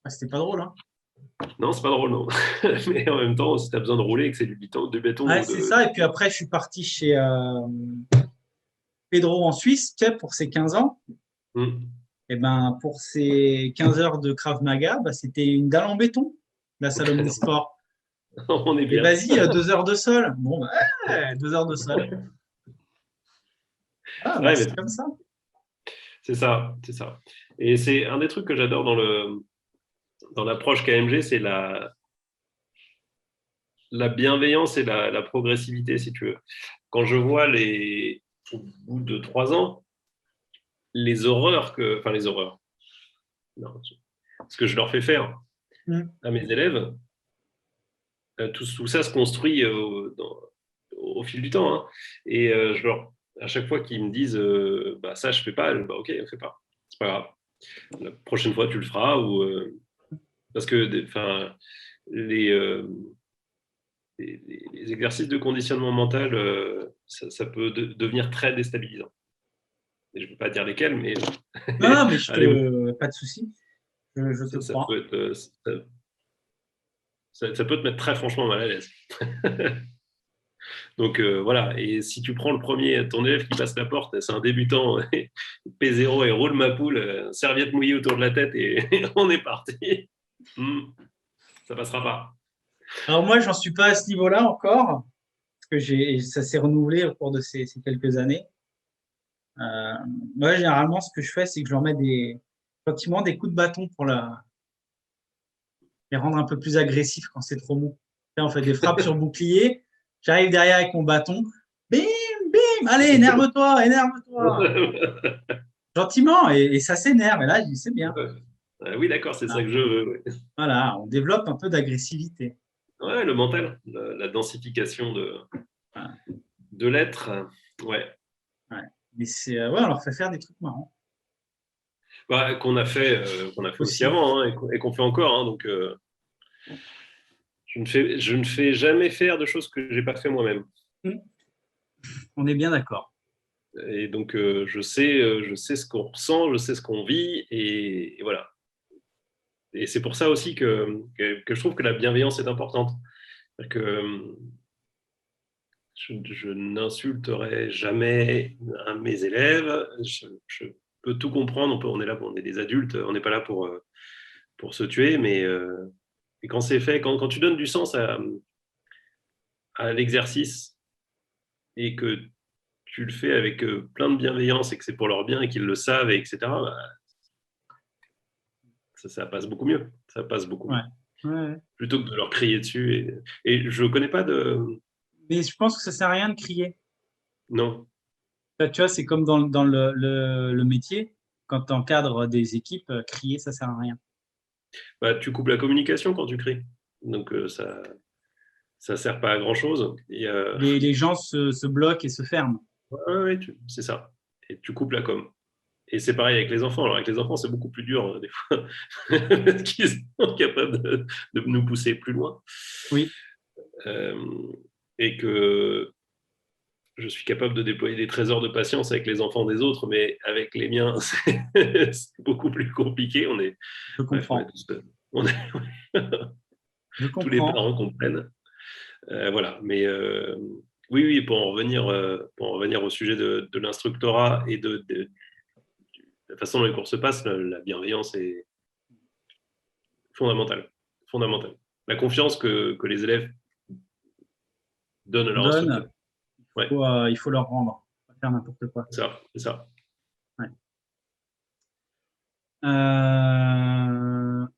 c'était pas drôle, hein. Non, c'est pas drôle, non. Mais en même temps, si tu as besoin de rouler et que c'est du béton Ouais, ou c'est de. ça. Et puis après, je suis parti chez Pedro en Suisse, tu sais, pour ses 15 ans. Hmm. Et ben, pour ses 15 heures de Krav Maga, bah, c'était une dalle en béton, la salle omnisport. On est Et bien. vas-y, 2 heures de sol. Bon, bah, ouais, 2 heures de sol. Ah, bah, Ouais, c'est mais comme ça. c'est ça, c'est ça. Et c'est un des trucs que j'adore dans l'approche KMG, c'est la bienveillance et la progressivité, si tu veux. Quand je vois au bout de 3 ans, enfin les horreurs, non, ce que je leur fais faire Mm. à mes élèves, tout ça se construit au fil du temps, hein. Et à chaque fois qu'ils me disent, bah, ça je fais pas, bah, ok, on fait pas, c'est pas grave. La prochaine fois tu le feras parce que, enfin, les, euh, les exercices de conditionnement mental, ça peut devenir très déstabilisant. Et je ne peux pas dire lesquels, mais Non, non, mais allez, pas de souci. Je te ça crois. peut être, ça peut te mettre très franchement mal à l'aise. Donc voilà, et si tu prends ton élève qui passe la porte, c'est un débutant, P0 et roule ma poule, serviette mouillée autour de la tête et on est parti. Ça passera pas. Alors moi, j'en suis pas à ce niveau-là encore, parce que ça s'est renouvelé au cours de ces quelques années. Moi, généralement, ce que je fais, c'est que je leur mets gentiment des coups de bâton pour les rendre un peu plus agressifs quand c'est trop mou. Là, on fait des frappes sur bouclier. J'arrive derrière avec mon bâton. Bim, bim, allez, énerve-toi, énerve-toi. Gentiment, et ça s'énerve. Et là, je dis, c'est bien. Oui, d'accord, c'est ça Voilà. que je veux. Ouais. Voilà, on développe un peu d'agressivité. Ouais, le mental, la densification Voilà. de l'être. Ouais. Ouais. Mais ouais, on leur fait faire des trucs marrants Bah, qu'on a fait aussi aussi. avant, hein, et qu'on fait encore, hein. Donc, je ne fais jamais faire de choses que j'ai pas fait moi-même. On est bien d'accord. Et donc, je sais ce qu'on ressent, je sais ce qu'on vit, et voilà. Et c'est pour ça aussi que je trouve que la bienveillance est importante. Que je n'insulterai jamais un de mes élèves. Je peux tout comprendre. On est là, on est des adultes. On n'est pas là pour se tuer, mais et quand c'est fait, quand tu donnes du sens à l'exercice et que tu le fais avec plein de bienveillance et que c'est pour leur bien et qu'ils le savent, etc., bah, ça passe beaucoup mieux. Ça passe beaucoup Ouais. mieux. Ouais. Plutôt que de leur crier dessus. Et je ne connais pas de. Mais je pense que ça sert à rien de crier. Non. Tu vois, c'est comme dans le métier. Quand tu encadres des équipes, crier, ça sert à rien. Bah, tu coupes la communication quand tu cries. Donc, ça sert pas à grand-chose. Les gens se bloquent et se ferment. Ouais, ouais, c'est ça. Et tu coupes la com. Et c'est pareil avec les enfants. Alors, avec les enfants, c'est beaucoup plus dur, des fois, parce qu'ils sont capables de nous pousser plus loin. Oui. et que je suis capable de déployer des trésors de patience avec les enfants des autres, mais avec les miens, c'est beaucoup plus compliqué. Je comprends. Je Tous les comprends. parents comprennent. Voilà, mais oui, pour en revenir au sujet de l'instructorat et de la façon dont les cours se passent, la bienveillance est fondamentale. Fondamentale. La confiance que les élèves donnent à leur instructeur. Donne, Ouais, il faut leur rendre. Pas faire n'importe quoi. c'est ça. Ouais.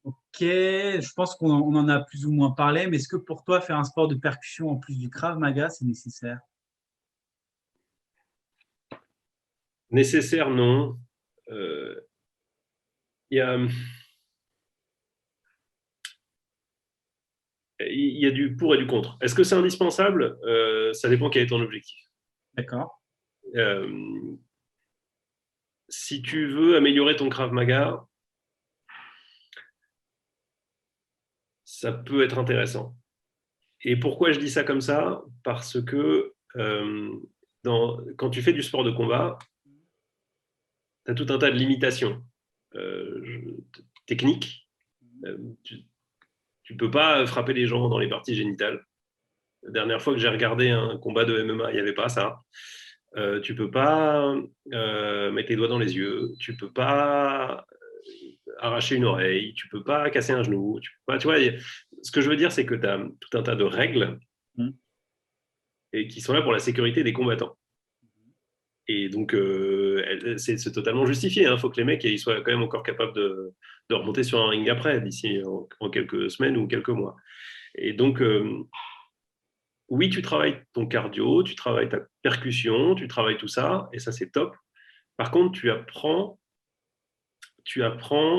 Ok, je pense qu'on en a plus ou moins parlé, mais est-ce que pour toi, faire un sport de percussion en plus du Krav Maga, c'est nécessaire? Nécessaire, non. Il y a, il y a du pour et du contre. Est-ce que c'est indispensable? Ça dépend quel est ton objectif. D'accord. Euh, si tu veux améliorer ton Krav Maga, ça peut être intéressant. Et pourquoi je dis ça comme ça? Parce que quand tu fais du sport de combat, tu as tout un tas de limitations techniques. Euh, tu ne peux pas frapper les gens dans les parties génitales. La dernière fois que j'ai regardé un combat de MMA, il n'y avait pas ça. Tu peux pas mettre les doigts dans les yeux, tu peux pas arracher une oreille, tu peux pas casser un genou, tu vois, ce que je veux dire, c'est que tu as tout un tas de règles Mmh. et qui sont là pour la sécurité des combattants. Et donc, c'est totalement justifié. Il faut que les mecs ils soient quand même encore capables de remonter sur un ring après, d'ici en quelques semaines ou quelques mois. Et donc, oui, tu travailles ton cardio, tu travailles ta percussion, tu travailles tout ça, et ça, c'est top. Par contre, tu apprends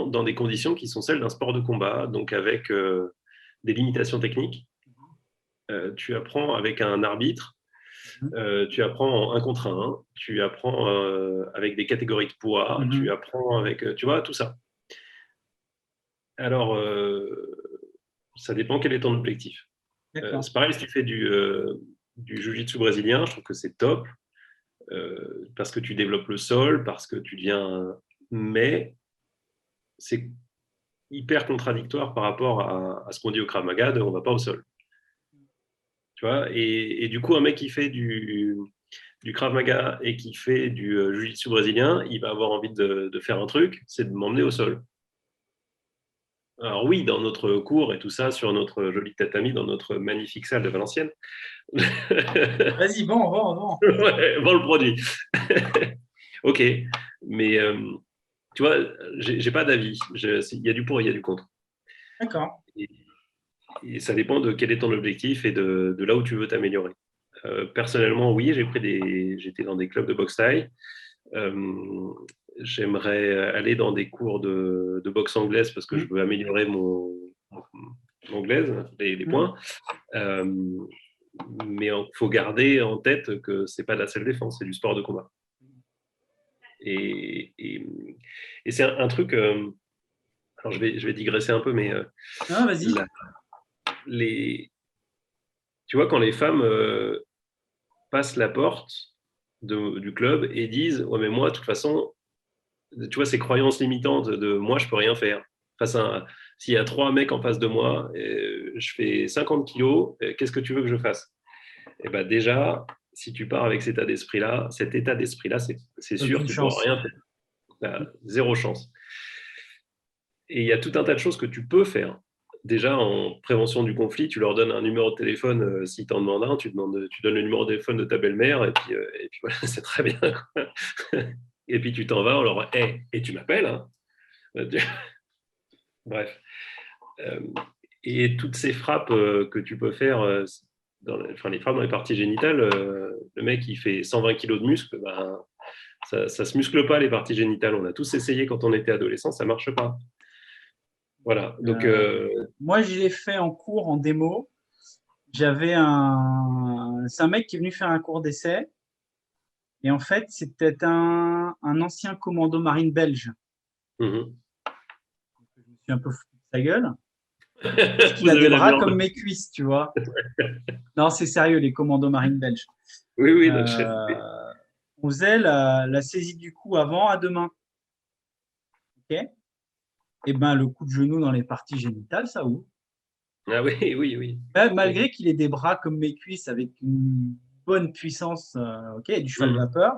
dans des conditions qui sont celles d'un sport de combat, donc avec des limitations techniques. Tu apprends avec un arbitre, tu apprends en 1 contre 1, tu apprends avec des catégories de poids, tu Mmh. apprends avec, tu vois, tout ça. Alors, ça dépend quel est ton objectif. D'accord. C'est pareil si tu fais du jiu-jitsu brésilien, je trouve que c'est top, parce que tu développes le sol, parce que tu deviens... Mais c'est hyper contradictoire par rapport à ce qu'on dit au Krav Maga, on ne va pas au sol. Tu vois, et du coup, un mec qui fait du Krav Maga et qui fait du Jiu-Jitsu brésilien, il va avoir envie de faire un truc, c'est de m'emmener au sol. Alors oui, dans notre cours et tout ça, sur notre joli tatami, dans notre magnifique salle de Valenciennes. Vas-y, vends. Ouais, vends le produit. Ok, mais tu vois, j'ai pas d'avis. Il y a du pour et il y a du contre. D'accord. Et, et ça dépend de quel est ton objectif et de là où tu veux t'améliorer. Personnellement, oui, j'étais dans des clubs de boxe thaï. Euh, J'aimerais aller dans des cours de boxe anglaise parce que je Mmh. veux améliorer mon anglaise, les Mmh. points. Euh, mais il faut garder en tête que c'est pas de la self-défense, c'est du sport de combat. Et c'est un truc. Alors je vais digresser un peu, mais Ah, vas-y. la- les, tu vois, quand les femmes passent la porte du club et disent ouais, mais moi, de toute façon, tu vois, ces croyances limitantes de moi, je peux rien faire. S'il y a 3 mecs en face de moi, je fais 50 kilos, qu'est-ce que tu veux que je fasse? Et ben déjà, si tu pars avec cet état d'esprit-là, c'est sûr, Aucune tu pourras chance. rien faire. T'as zéro chance. Et il y a tout un tas de choses que tu peux faire. Déjà, en prévention du conflit, tu leur donnes un numéro de téléphone si tu en demandes un, tu donnes le numéro de téléphone de ta belle-mère, et puis voilà, c'est très bien, quoi. Et puis tu t'en vas, on leur dit hey, et tu m'appelles. Hein. Bref. Euh, et toutes ces frappes que tu peux faire, les frappes dans les parties génitales, le mec il fait 120 kilos de muscle, ben, ça ne se muscle pas les parties génitales. On a tous essayé quand on était adolescent, ça ne marche pas. Voilà. Donc, Moi, je l'ai fait en cours, en démo. C'est un mec qui est venu faire un cours d'essai. Et en fait, c'était un ancien commando marine belge. mm-hmm. Je me suis un peu foutu de sa gueule. Parce qu'il Vous a des avez la bras comme viande. mes cuisses, tu vois. Non, c'est sérieux, les commandos marines belges. Oui, oui, donc, Euh, on faisait la saisie du cou avant à deux mains. Ok. Et ben, le coup de genou dans les parties génitales, ça ouvre. ah oui, oui, oui. Oui. Malgré qu'il ait des bras comme mes cuisses avec une bonne puissance, ok, et du cheval Mhm. vapeur,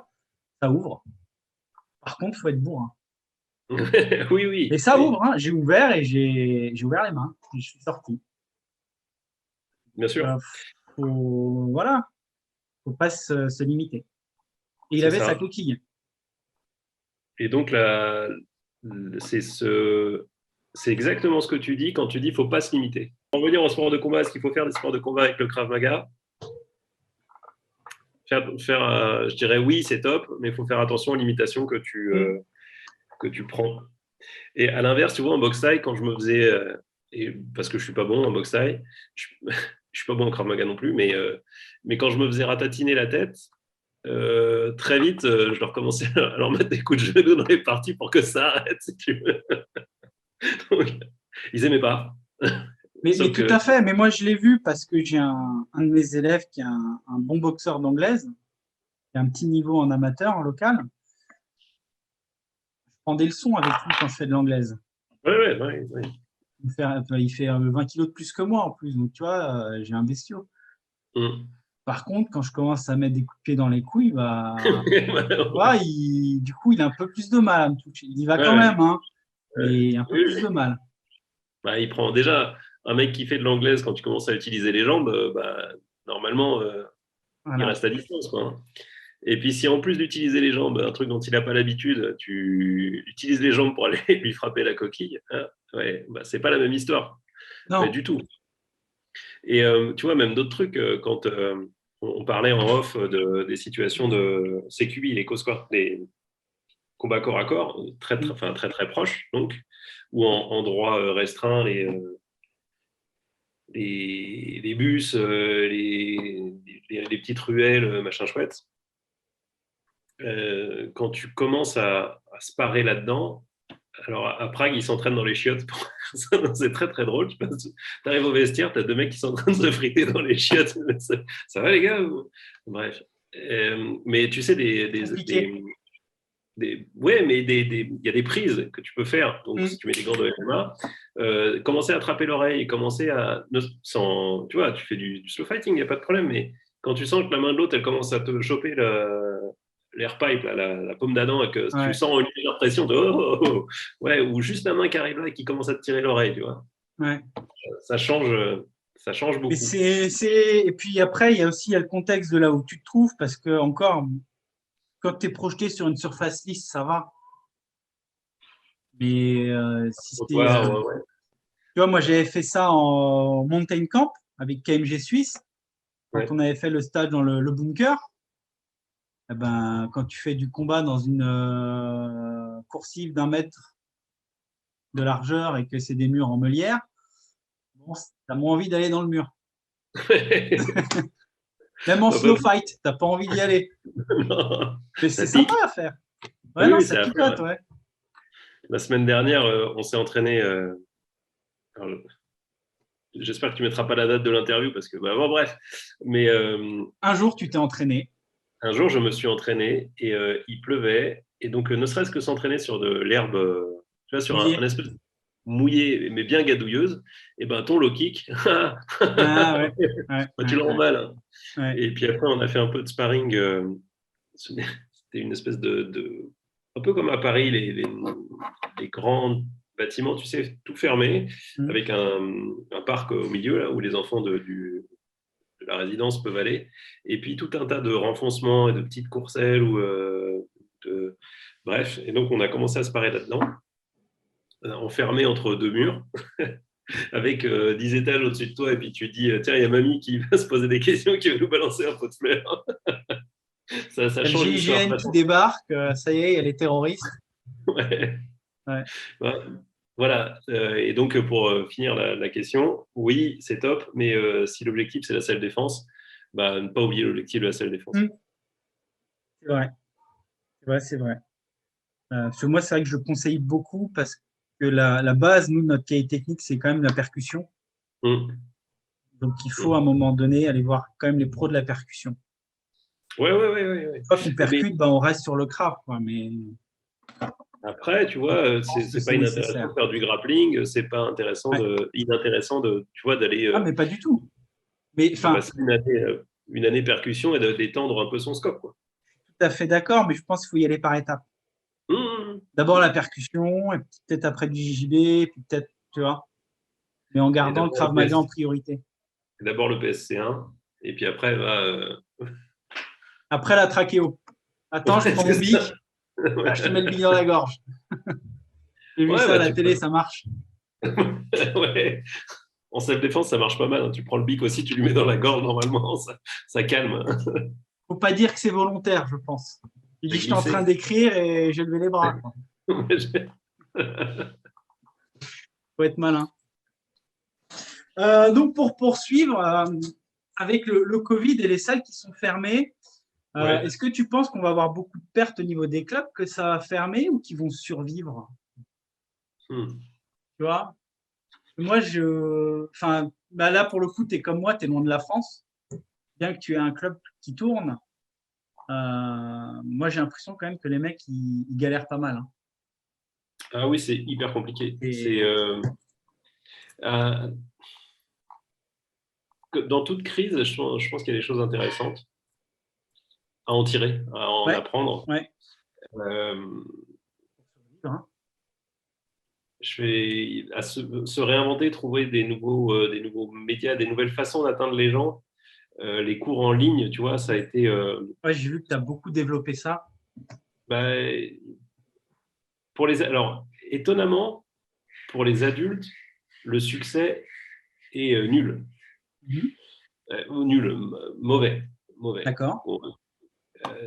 ça ouvre. Par contre, il faut être bourrin. Oui, Et oui, ça oui, ouvre, hein. J'ai ouvert et j'ai ouvert les mains. Et je suis sorti. bien sûr, Euh, voilà, faut pas se limiter. Et il c'est avait sa ça. coquille. Et donc, c'est c'est exactement ce que tu dis quand tu dis qu'il ne faut pas se limiter. Pour revenir au sport de combat, est-ce qu'il faut faire des sports de combat avec le Krav Maga? Je dirais oui, c'est top, mais il faut faire attention aux limitations Mm. que tu prends. Et à l'inverse, tu vois, en boxe thaï, quand je me faisais, parce que je suis pas bon en boxe thaï, je, je suis pas bon en Krav Maga non plus, mais quand je me faisais ratatiner la tête, très vite, je leur commençais à leur mettre des coups de genou dans les parties pour que ça arrête, si tu veux. Donc, ils aimaient pas. Mais Sauf tout que, à fait. Mais moi, je l'ai vu parce que j'ai un de mes élèves qui est un bon boxeur d'anglaise, qui a un petit niveau en amateur, en local. Je prends des leçons avec lui quand je fais de l'anglaise. ouais, ouais, ouais, ouais. Il fait 20 kilos de plus que moi en plus. Donc, tu vois, j'ai un bestiau. Mm. Par contre, quand je commence à mettre des coups de pied dans les couilles, bah, ouais, du coup, il a un peu plus de mal à me toucher. Il y va Ouais, quand ouais, même, hein, ouais. mais un peu Oui, plus de oui. mal. Bah, il prend déjà un mec qui fait de l'anglaise quand tu commences à utiliser les jambes, bah, normalement, il Voilà. reste à distance, quoi, hein. Et puis, si en plus d'utiliser les jambes, un truc dont il n'a pas l'habitude, tu utilises les jambes pour aller lui frapper la coquille, hein, ouais, bah, c'est pas la même histoire, mais Non. du tout. Et tu vois, même d'autres trucs, quand on parlait en off des situations de CQI, les causes quoi, des combats corps à corps, très, très, Mm. enfin, très, très proches, donc, ou en droit restreint, les bus, les petites ruelles, machin chouette. Quand tu commences à se parer là-dedans, alors à Prague, ils s'entraînent dans les chiottes. C'est très très drôle. Tu arrives au vestiaire, tu as deux mecs qui sont en train de se friter dans les chiottes. Ça va les gars? Bref. Mais tu sais, Compliqué. ouais, mais il y a des prises que tu peux faire. Donc, si Mm. tu mets des gants de MMA, commencer à attraper l'oreille, commencer à. Sans, tu vois, tu fais du slow fighting, il n'y a pas de problème. Mais quand tu sens que la main de l'autre, elle commence à te choper l'air pipe, là, la paume d'Adam, et que tu Ouais. sens une légère pression de oh, oh, oh. Ouais, ou juste la main qui arrive là et qui commence à te tirer l'oreille, tu vois. Ouais. Ça change, ça change Mais beaucoup. et puis après, il y a le contexte de là où tu te trouves, parce que encore, quand tu es projeté sur une surface lisse, ça va. Mais si Faut c'est, voir, ouais, ouais. tu vois, moi j'avais fait ça en mountain camp avec KMG Suisse, quand Ouais. on avait fait le stage dans le bunker. Eh ben, quand tu fais du combat dans une coursive d'1 mètre de largeur et que c'est des murs en meulière, bon, t'as moins envie d'aller dans le mur. Même en Bah, bah, slow fight, t'as pas envie d'y aller. non. Mais Ça c'est sympa pique. à faire. Ouais, Oui, non, oui, ça c'est à faire, picote, ouais. ouais. La semaine dernière, on s'est entraîné. Alors, j'espère que tu ne mettras pas la date de l'interview parce que, bah, bon, bref. Mais Un jour, tu t'es entraîné. un jour, je me suis entraîné et il pleuvait. Et donc, ne serait-ce que s'entraîner sur de l'herbe, tu vois, sur un Mouillé. espèce de mouillé, mais bien gadouilleuse, et ben ton low kick, Ah ouais, ouais, bah, tu ouais, le rends ouais, mal, hein. ouais. Et puis après, on a fait un peu de sparring. C'était une espèce un peu comme à Paris, les grands bâtiments, tu sais, tout fermé, Mm. avec un parc au milieu, là, où les enfants de la résidence peuvent aller. Et puis tout un tas de renfoncements et de petites courcelles. Bref, et donc on a commencé à se parer là-dedans, enfermé entre deux murs, avec 10 étages au-dessus de toi. Et puis tu dis, tiens, il y a mamie qui va se poser des questions, qui va nous balancer un pot de fleurs. Ça Il y a le change l'histoire. GIGN qui débarque, ça y est, il y a les terroristes. Ouais. Ouais. Ouais. Voilà. Et donc, pour finir la question, oui, c'est top, mais si l'objectif, c'est la self-défense, bah, ne pas oublier l'objectif de la self-défense. Mm. C'est vrai, c'est vrai, c'est vrai. Parce que moi, c'est vrai que je conseille beaucoup parce que que la base, nous, notre cahier technique, c'est quand même la percussion. Hum, Donc, il faut à un moment donné aller voir quand même les pros de la percussion. Ouais, ouais, ouais, ouais, ouais. Une fois qu'on Mais percute, ben, on reste sur le craft, quoi, mais après, tu vois, je pense que c'est c'est pas inintéressant de nécessaire. faire du grappling, c'est pas Ouais. inintéressant de, tu vois, d'aller Ah, mais pas du tout. Mais de enfin, passer une année percussion et d'étendre un peu son scope, quoi. tout à fait d'accord, mais je pense qu'il faut y aller par étapes. Hum, D'abord la percussion, et peut-être après du JJB, puis peut-être, tu vois, mais en Et gardant le Krav Maga en priorité. d'abord le PSC1, et puis après, Après la trachéo. Attends, je ouais, prends c'est mon ça. bic, ah, je te mets le bic dans la gorge. J'ai vu Ouais, ça à bah, la tu télé, peux. ça marche. Ouais. En self-défense, ça marche pas mal, hein. Tu prends le bic aussi, tu lui mets dans la gorge, normalement, ça calme. Faut pas dire que c'est volontaire, je pense. Il C'est dit, je suis en train glissé. d'écrire et j'ai levé les bras. Quoi. Faut être malin. Donc, pour poursuivre, avec le Covid et les salles qui sont fermées, Ouais. est-ce que tu penses qu'on va avoir beaucoup de pertes au niveau des clubs, que ça va fermer ou qu'ils vont survivre? Hmm. Tu vois? Moi, enfin, bah là, pour le coup, tu es comme moi, tu es loin de la France. Bien que tu aies un club qui tourne, moi, j'ai l'impression quand même que les mecs, ils galèrent pas mal. Hein. Ah oui, c'est hyper compliqué. C'est Et euh, dans toute crise, je pense qu'il y a des choses intéressantes à en tirer, à en ouais, apprendre. ouais. Euh, Hein. je vais se réinventer, trouver des nouveaux médias, des nouvelles façons d'atteindre les gens. Les cours en ligne, tu vois, ça a été, Ouais, j'ai vu que tu as beaucoup développé ça. bah, alors, étonnamment, pour les adultes, le succès est nul. Mhm. Ou nul, mauvais. Mauvais. D'accord. Bon,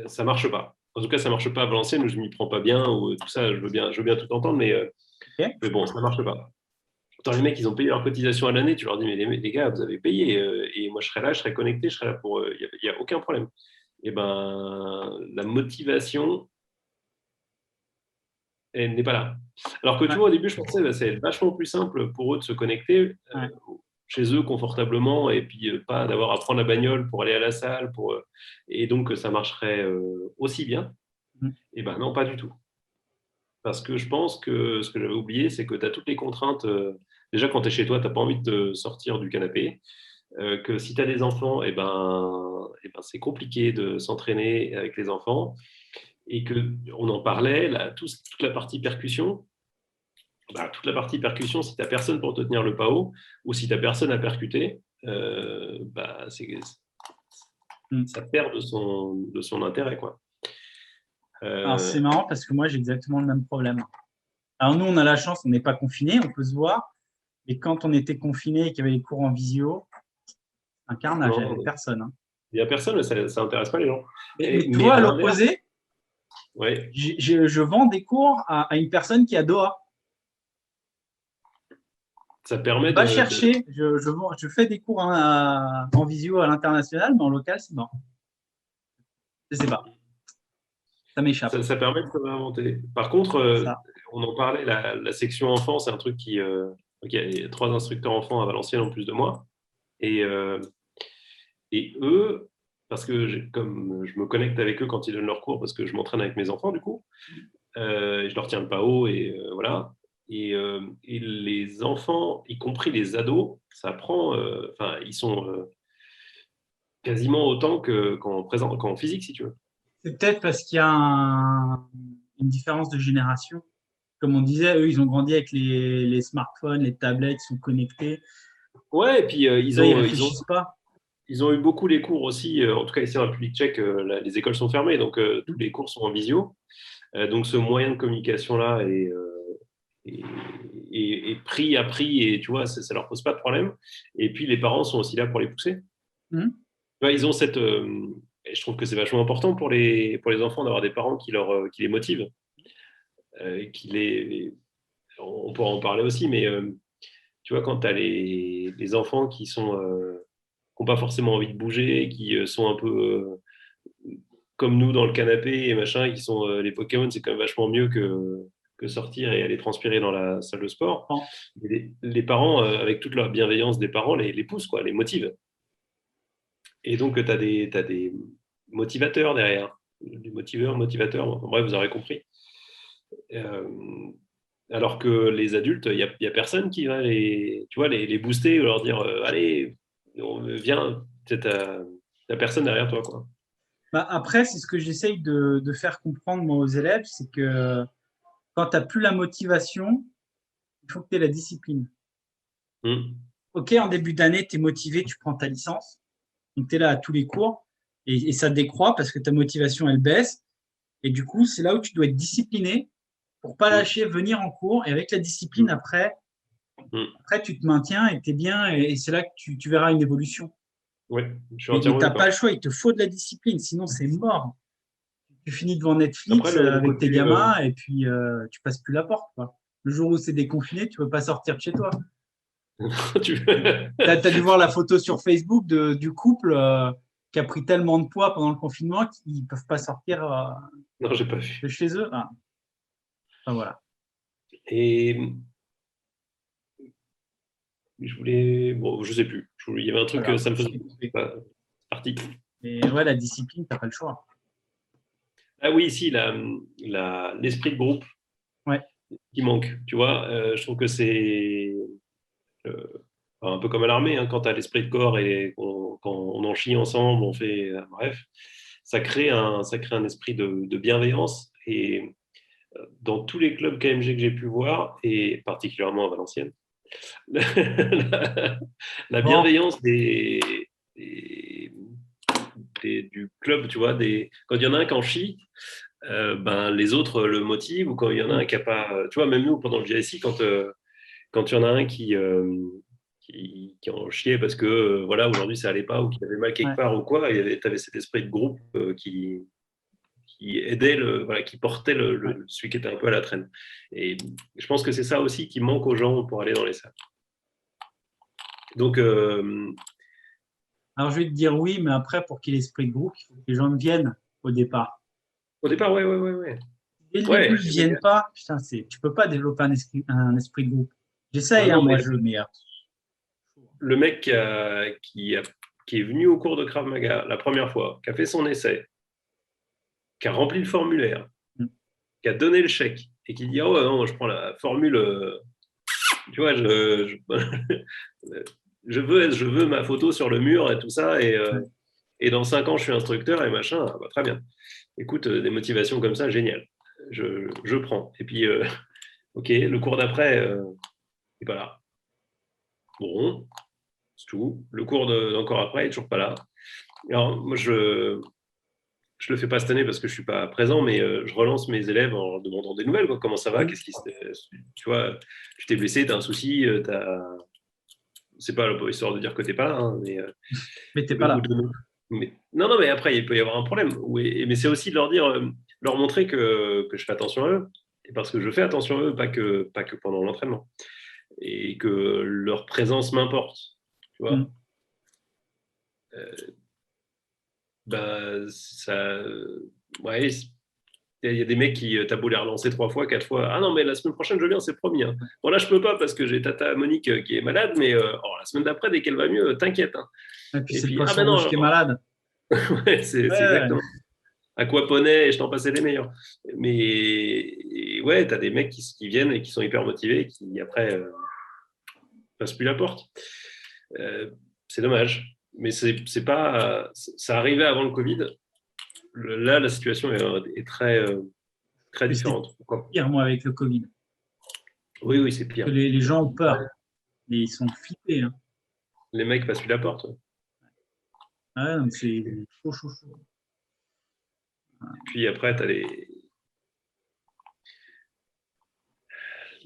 ça marche pas. En tout cas, ça marche pas à Valenciennes où je m'y prends pas bien ou tout ça. Je veux bien tout entendre, Ok. mais bon, ça marche pas. Pourtant, les mecs, ils ont payé leur cotisation à l'année. Tu leur dis, mais les gars, vous avez payé et moi, je serai là, je serai connecté, je serai là pour. Il y a aucun problème. Et ben, la motivation, elle n'est pas là. Alors que tu Ouais, vois, au début, je pensais que c'est vachement plus simple pour eux de se connecter ouais. chez eux confortablement et puis pas d'avoir à prendre la bagnole pour aller à la salle et donc ça marcherait aussi bien. Mhm. Et ben non, pas du tout. Parce que je pense que ce que j'avais oublié, c'est que tu as toutes les contraintes. Déjà, quand tu es chez toi, tu n'as pas envie de te sortir du canapé. Que si tu as des enfants, et ben, c'est compliqué de s'entraîner avec les enfants. Et que on en parlait, là, toute la partie percussion. Bah, toute la partie percussion, si tu n'as personne pour te tenir le PAO ou si tu n'as personne à percuter, bah, Mhm. ça perd de son intérêt. Quoi. Alors, c'est Euh, marrant parce que moi, j'ai exactement le même problème. Alors, nous, on a la chance, on n'est pas confinés, on peut se voir. Et quand on était confinés et qu'il y avait les cours en visio, un carnage, il n'y avait non, personne. Hein. il n'y a personne, ça n'intéresse pas les gens. Mais tu Mais vois, à à l'inverse, l'opposé, ouais, je vends des cours à une personne qui est à Doha. ça permet Va chercher, je fais des cours en visio à l'international, mais en local, c'est mort. Je ne sais pas, ça m'échappe. ça permet de se réinventer. Par contre, C'est ça. on en parlait, la section enfant, c'est un truc qui. Ok, il y a 3 instructeurs enfants à Valenciennes en plus de moi. Et, euh, et eux, parce que comme je me connecte avec eux quand ils donnent leurs cours, parce que je m'entraîne avec mes enfants, du coup, je leur tiens le PAO et voilà. Et les enfants, y compris les ados, ça prend. Enfin, ils sont quasiment autant qu'en physique, si tu veux. C'est peut-être parce qu'il y a une différence de génération. Comme on disait, eux, ils ont grandi avec les smartphones, les tablettes, ils sont connectés. Ouais, et puis Là, ils réfléchissent pas. ils ont eu beaucoup les cours aussi. En tout cas, ici en République tchèque, les écoles sont fermées, donc tous les cours sont en visio. Donc ce moyen de communication-là est, est appris, et tu vois, ça leur pose pas de problème. Et puis les parents sont aussi là pour les pousser. Mhm. Tu vois, ils ont et je trouve que c'est vachement important pour les enfants d'avoir des parents qui les motivent, qui on pourra en parler aussi, mais tu vois, quand tu as les enfants qui n'ont pas forcément envie de bouger, qui sont un peu comme nous dans le canapé et machin, et qui sont les Pokémon, c'est quand même vachement mieux que que sortir et aller transpirer dans la salle de sport. Oh. Les parents, avec toute la bienveillance des parents, les poussent, quoi, les motivent. Et donc, tu as des motivateurs derrière, des motivateurs, enfin, bref, vous aurez compris. Alors que les adultes, il y a personne qui va les booster ou leur dire allez, viens, t'as personne derrière toi, quoi. Bah, après, c'est ce que j'essaye de faire comprendre moi aux élèves, c'est que quand tu n'as plus la motivation, il faut que tu aies la discipline. Ok, en début d'année, tu es motivé, tu prends ta licence, donc tu es là à tous les cours, et ça décroît parce que ta motivation, elle baisse, et du coup, c'est là où tu dois être discipliné pour pas lâcher, venir en cours, et avec la discipline, après tu te maintiens et tu es bien, et c'est là que tu verras une évolution. Oui, je suis Mais tu entièrement n'as pas d'accord. le choix, il te faut de la discipline, sinon c'est mort. Tu finis devant Après, Netflix le avec tes côté, gamins et puis tu passes plus la porte, quoi. Le jour où c'est déconfiné, tu peux pas sortir de chez toi. tu Tu as dû voir la photo sur Facebook du couple qui a pris tellement de poids pendant le confinement qu'ils ne peuvent pas sortir Non, j'ai pas de vu. chez eux. Ah. Enfin, voilà. Et je voulais, bon, je sais plus. Il y avait un truc, Voilà. ça me faisait partie. Et ouais, la discipline, tu n'as pas le choix. Ah oui, si, l'esprit de groupe Ouais. qui manque. Tu vois, je trouve que c'est euh, un peu comme à l'armée, hein, quand tu as l'esprit de corps et quand on en chie ensemble, on fait. Bref, ça crée un esprit de bienveillance. Et dans tous les clubs KMG que j'ai pu voir, et particulièrement à Valenciennes, la Bon, bienveillance des- du club, tu vois, quand il y en a un qui en chie, ben, les autres le motivent, ou quand il y en a un qui n'a pas. Tu vois, même nous, pendant le GSI, quand il y en a un qui en chiait parce que voilà, aujourd'hui ça allait pas ou qu'il avait mal quelque ouais. part ou quoi, tu avais cet esprit de groupe qui aidait, voilà, qui portait Ouais. celui qui était un peu à la traîne. Et je pense que c'est ça aussi qui manque aux gens pour aller dans les salles. Donc, Alors, je vais te dire oui, mais après, pour qu'il y ait l'esprit de groupe, il faut que les gens viennent au départ. au départ, ouais, ouais, ouais, ouais. Dès le début, Ouais, ils viennent pas. Putain, tu peux pas développer un esprit de groupe. ah J'essaye, hein, non, moi, mais mais le mec qui est venu au cours de Krav Maga la première fois, qui a fait son essai, qui a rempli le formulaire, qui a donné le chèque et qui dit oh ouais, non, je prends la formule, tu vois, je veux ma photo sur le mur et tout ça, et dans 5 ans je suis instructeur et machin, ah bah, très bien. Écoute, des motivations comme ça, génial. Je prends. Et puis, ok, le cours d'après, il n'est pas là. Bon, c'est tout. Le cours d'encore après, il n'est toujours pas là. Alors, moi, je le fais pas cette année parce que je suis pas présent, mais je relance mes élèves en leur demandant des nouvelles, quoi. Comment ça va, qu'est-ce qui tu vois, tu t'es blessé, t'as un souci, c'est pas histoire de dire que t'es pas là, hein, mais t'es pas là. non, non, mais après il peut y avoir un problème. Oui, mais c'est aussi de leur dire, leur montrer que je fais attention à eux, et parce que je fais attention à eux, pas que pendant l'entraînement, et que leur présence m'importe, tu vois. Mm. Bah, ça, ouais, il y a des mecs qui, t'as beau les relancer 3 fois, 4 fois. Ah non, mais la semaine prochaine, je viens, c'est promis, hein. Bon, là, je peux pas parce que j'ai Tata Monique qui est malade, mais la semaine d'après, dès qu'elle va mieux, t'inquiète, hein. Et puis, Et c'est le puis, ah poisson ben rouge non, qui est malade. ouais, c'est Ouais, exactement. Aquaponet, et je t'en passais les meilleurs. Mais ouais, t'as des mecs qui viennent et qui sont hyper motivés et qui après passent plus la porte. Euh, c'est dommage. Mais c'est pas. Ça arrivait avant le Covid. Là, la situation est très, très mais c'était différente. Pourquoi? pire, moi, avec le Covid. Oui, oui, c'est Que pire. les gens ont peur. Et ils sont flippés, hein. Les mecs passent plus la porte. Ouais. Ah, non, c'est chaud, chaud, chaud. Puis après, tu as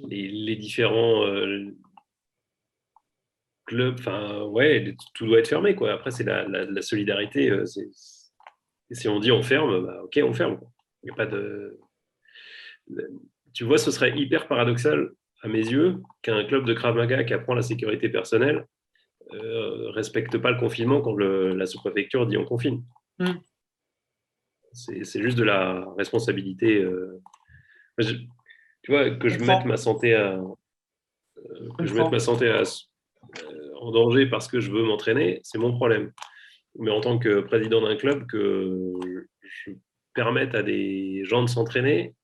les différents clubs. Enfin, ouais, tout doit être fermé, quoi. Après, c'est la solidarité. Si on dit on ferme, bah, ok, on ferme, quoi. Il n'y a pas de. Tu vois, ce serait hyper paradoxal, à mes yeux, qu'un club de Krav Maga qui apprend la sécurité personnelle respecte pas le confinement quand la sous-préfecture dit on confine. Mm. C'est juste de la responsabilité. Tu tu vois, que je mette ma santé en danger parce que je veux m'entraîner, c'est mon problème. Mais en tant que président d'un club, que je permette à des gens de s'entraîner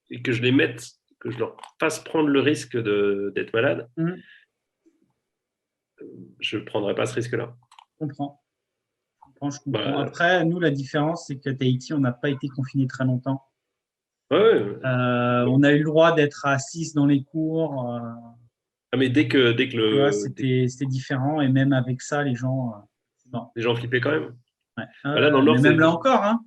et que je les mette, que je leur fasse prendre le risque d'être malade, je ne prendrai pas ce risque-là. Je comprends. Après, nous, la différence, c'est qu'à Tahiti, on n'a pas été confinés très longtemps. On a eu le droit d'être à 6 dans les cours. Mais dès que c'était différent. Et même avec ça, les gens flippaient quand même. Ouais. Là, dans le Nord, mais même là encore, hein,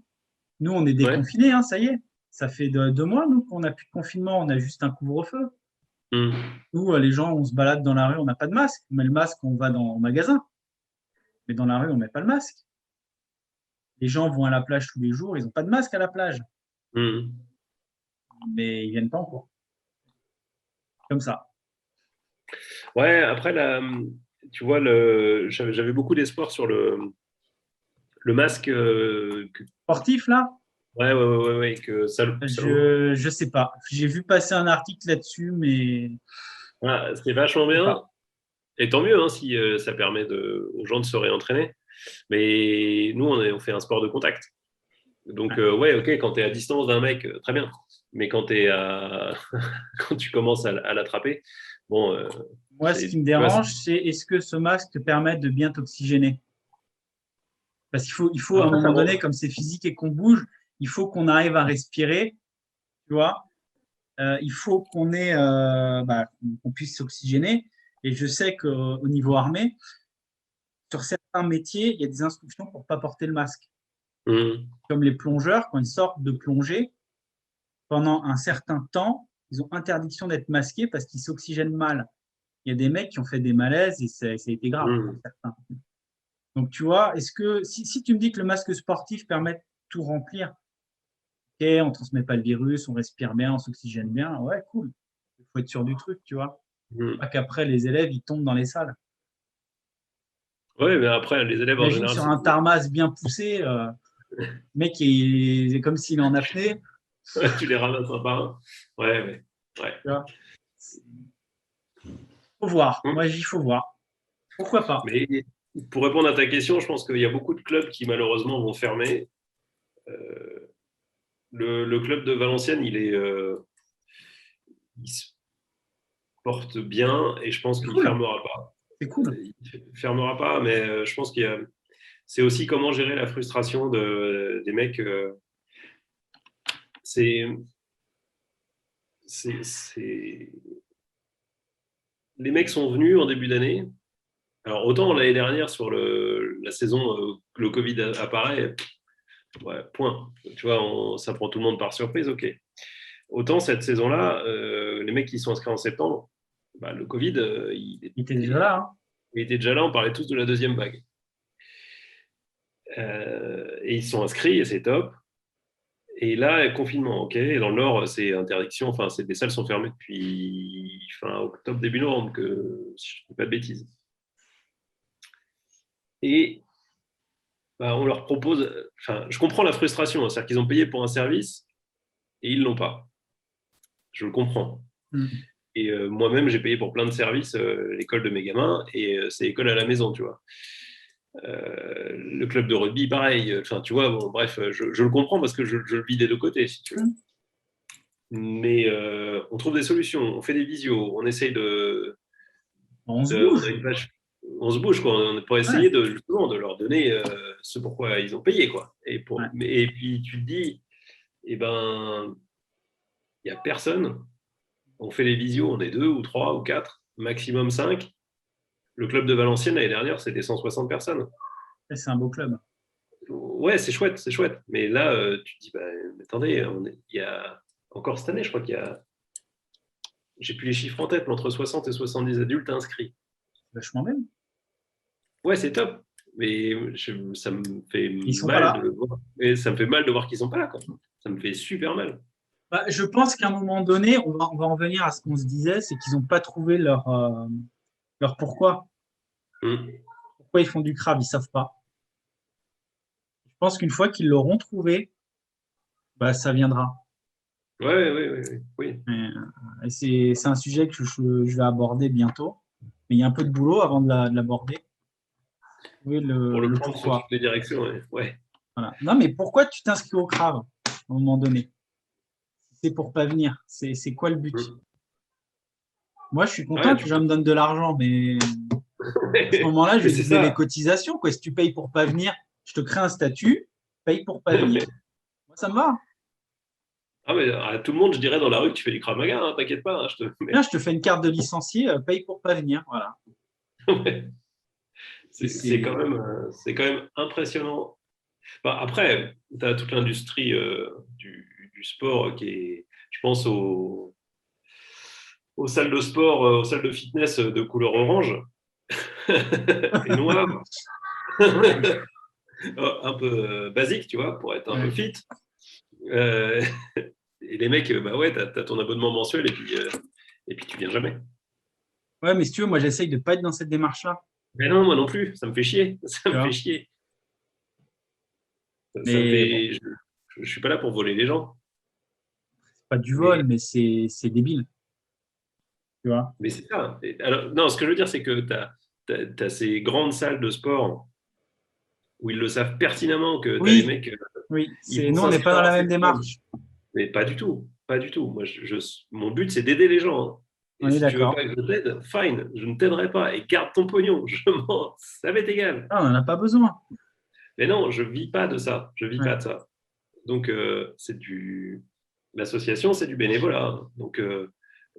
nous, on est déconfinés, hein, ça y est. Ça fait 2 mois, nous, qu'on n'a plus de confinement. On a juste un couvre-feu. Nous, les gens, on se balade dans la rue, on n'a pas de masque. On met le masque, on va au magasin. Mais dans la rue, on ne met pas le masque. Les gens vont à la plage tous les jours, ils n'ont pas de masque à la plage. Mais ils ne viennent pas en cours. Comme ça. Ouais, après, tu vois, j'avais beaucoup d'espoir sur le masque. Sportif, là? Ouais, que ça. Je sais pas. J'ai vu passer un article là-dessus, mais. C'est vachement bien. Et tant mieux si ça permet aux gens de se réentraîner. Mais nous, on fait un sport de contact. Donc, ok, quand tu es à distance d'un mec, très bien. Mais quand, quand tu commences à l'attraper, bon. Moi, ce qui me dérange, c'est est-ce que ce masque te permet de bien t'oxygéner? Parce qu'il faut à un moment donné, comme c'est physique et qu'on bouge, il faut qu'on arrive à respirer, tu vois. Il faut qu'on qu'on puisse s'oxygéner. Et je sais qu'au niveau armé, sur certains métiers, il y a des instructions pour ne pas porter le masque. Comme les plongeurs, quand ils sortent de plonger, pendant un certain temps, ils ont interdiction d'être masqués parce qu'ils s'oxygènent mal. Il y a des mecs qui ont fait des malaises et ça a été grave pour certains. Donc, tu vois, est-ce que si tu me dis que le masque sportif permet de tout remplir, ok, on ne transmet pas le virus, on respire bien, on s'oxygène bien, ouais, cool. Il faut être sûr du truc, tu vois. Pas qu'après, les élèves, ils tombent dans les salles. Oui, mais après, les élèves en général. Sur un tarmac bien poussé, le mec, c'est comme s'il est en apnée. Tu les ramasses un par un. Ouais. Faut voir. Moi, il faut voir. Pourquoi pas? Mais pour répondre à ta question, je pense qu'il y a beaucoup de clubs qui malheureusement vont fermer. Le club de Valenciennes, il se porte bien et je pense qu'il ne fermera pas. C'est cool. Il ne fermera pas, mais je pense c'est aussi comment gérer la frustration des mecs. Les mecs sont venus en début d'année. Alors, autant l'année dernière, sur la saison, le Covid apparaît, ouais, point. Tu vois, ça prend tout le monde par surprise, ok. Autant cette saison-là, les mecs qui sont inscrits en septembre, le Covid, il était déjà là. Hein. Il était déjà là, on parlait tous de la deuxième vague. Et ils sont inscrits et c'est top. Et là, confinement, ok. Et dans le Nord, c'est interdiction. Enfin, des salles sont fermées depuis fin octobre, début novembre, si je ne dis pas de bêtises. Et on leur propose. Enfin, je comprends la frustration. Hein, c'est-à-dire qu'ils ont payé pour un service et ils ne l'ont pas. Je le comprends. Et moi-même, j'ai payé pour plein de services, l'école de mes gamins, et c'est école à la maison, tu vois. Le club de rugby, pareil. Enfin, tu vois, bon, bref, je le comprends parce que je le vis des deux côtés, si tu veux. Mais on trouve des solutions, on fait des visios, on essaye on se bouge. On se bouge, quoi, pour essayer justement de leur donner ce pourquoi ils ont payé, quoi. Et puis tu te dis, il n'y a personne. On fait les visios, on est 2 ou 3 ou 4, maximum 5. Le club de Valenciennes, l'année dernière, c'était 160 personnes. C'est un beau club. Ouais, c'est chouette. Mais là, tu te dis, attendez, il y a encore cette année, je crois qu'il y a, j'ai plus les chiffres en tête, mais entre 60 et 70 adultes inscrits. Vachement bien. Ouais, c'est top. Mais ça me fait mal de le voir. Et ça me fait mal de voir qu'ils sont pas là, quoi. Ça me fait super mal. Je pense qu'à un moment donné, on va en venir à ce qu'on se disait, c'est qu'ils n'ont pas trouvé leur pourquoi. Pourquoi ils font du crabe, ils ne savent pas. Je pense qu'une fois qu'ils l'auront trouvé, ça viendra. Ouais, oui, oui, oui, oui. Et c'est un sujet que je vais aborder bientôt. Mais il y a un peu de boulot avant de l'aborder. Oui, Pour le le prendre sur toutes pourquoi. les directions, ouais. Ouais. Voilà. Non, mais pourquoi tu t'inscris au CRAV à un moment donné? C'est pour pas venir. C'est quoi le but? Mm. Moi, je suis Ouais, content que les tu gens peux. me donnent de l'argent, mais à ce moment-là, je Mais vais c'est doubler les ça. cotisations, quoi. Si tu payes pour pas venir, je te crée un statut, paye pour pas venir. Moi, ça me va. Ah, mais à tout le monde, je dirais dans la rue que tu fais du Krav Maga, hein, t'inquiète pas. Hein, Tiens, je te fais une carte de licencié, paye pour pas venir. Voilà. Ouais. Et C'est quand même impressionnant. Bah, après, tu as toute l'industrie du sport qui est, je pense, aux salles de sport, aux salles de fitness de couleur orange et noire, Ouais. un peu basique, tu vois, pour être un peu Ouais. fit. Euh, et les mecs, bah ouais, t'as ton abonnement mensuel et puis tu viens jamais. Ouais, mais si tu veux, moi, j'essaye de pas être dans cette démarche-là. Mais non, moi non plus, ça me fait chier. Ça Tu me fait vois. chier. Ça me Mais bon, fait. Je suis pas là pour voler les gens. c'est pas du vol, Mais, mais c'est débile. Tu vois. mais c'est ça. Alors, non, ce que je veux dire, c'est que tu as ces grandes salles de sport où ils le savent pertinemment que tu as les Oui, mecs, oui. ils vont Nous, on n'est pas s'inscrire dans à la la même session. démarche. Mais pas du tout. Pas du tout. Moi, mon but, c'est d'aider les gens. Hein. On Et est si tu veux pas d'accord. que je t'aide, fine, je ne t'aiderai pas. Et garde ton pognon. Ça m'est égal. Ah, on n'en a pas besoin. Mais non, je vis pas de ça. Je vis Ouais. pas de ça. Donc, l'association, c'est du bénévolat. Hein. Donc,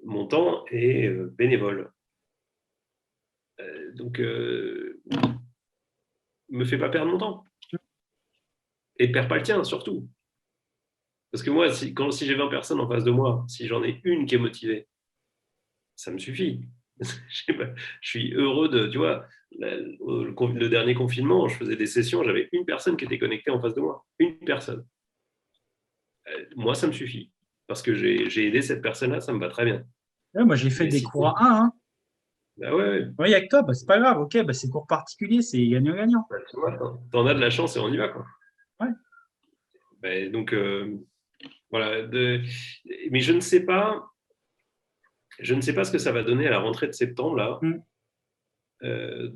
mon temps est bénévole. Donc, me fais pas perdre mon temps. Et perds pas le tien, surtout. Parce que moi, si j'ai 20 personnes en face de moi, si j'en ai une qui est motivée, ça me suffit. Je suis heureux de, tu vois, le dernier confinement, je faisais des sessions, j'avais une personne qui était connectée en face de moi. Une personne. Moi, ça me suffit. Parce que j'ai aidé cette personne-là, ça me va très bien. Ouais, moi, j'ai fait Mais des si, cours à un. Hein. bah ouais, Oui, avec toi, bah, c'est pas grave. Ok, bah, c'est cours particulier, c'est gagnant-gagnant. bah, tu vois, t'en as de la chance et on y va, quoi. Ouais. Bah, donc, voilà. Mais je ne sais pas ce que ça va donner à la rentrée de septembre, là, Mm.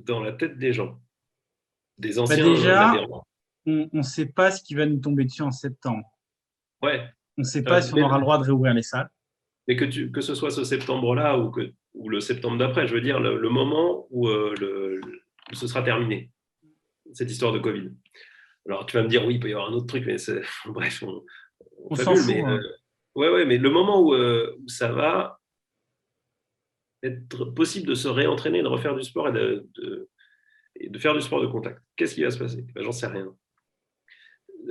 dans la tête des gens, des Bah, anciens déjà, adhérents. on ne sait pas ce qui va nous tomber dessus en septembre. Ouais. On ne sait pas si on aura le Même, droit de réouvrir les salles. mais que ce soit ce septembre-là ou le septembre d'après, je veux dire, le moment où ce sera terminé, cette histoire de Covid. Alors, tu vas me dire, oui, il peut y avoir un autre truc, mais bref, on On s'en fabule. fout. Mais Hein. ouais, mais le moment où ça va être possible de se réentraîner, de refaire du sport et de faire du sport de contact, qu'est-ce qui va se passer? Ben, j'en sais rien.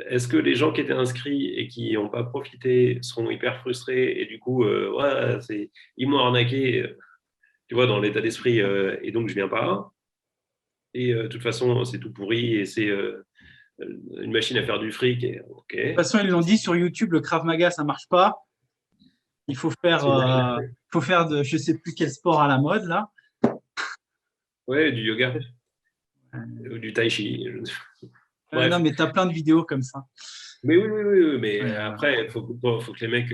Est-ce que les gens qui étaient inscrits et qui n'ont pas profité seront hyper frustrés et du coup, ouais, ils m'ont arnaqué, tu vois, dans l'état d'esprit, et donc je viens pas. Et de toute façon, c'est tout pourri et c'est une machine à faire du fric. Et, ok, De toute façon, ils l'ont dit sur YouTube, le Krav Maga, ça marche pas. c'est une machine à... Il faut faire de, je sais plus quel sport à la mode là. Ouais, du yoga ou du tai chi. Non, Bref. mais tu as plein de vidéos comme ça. Mais oui, mais Voilà. après, faut que les mecs,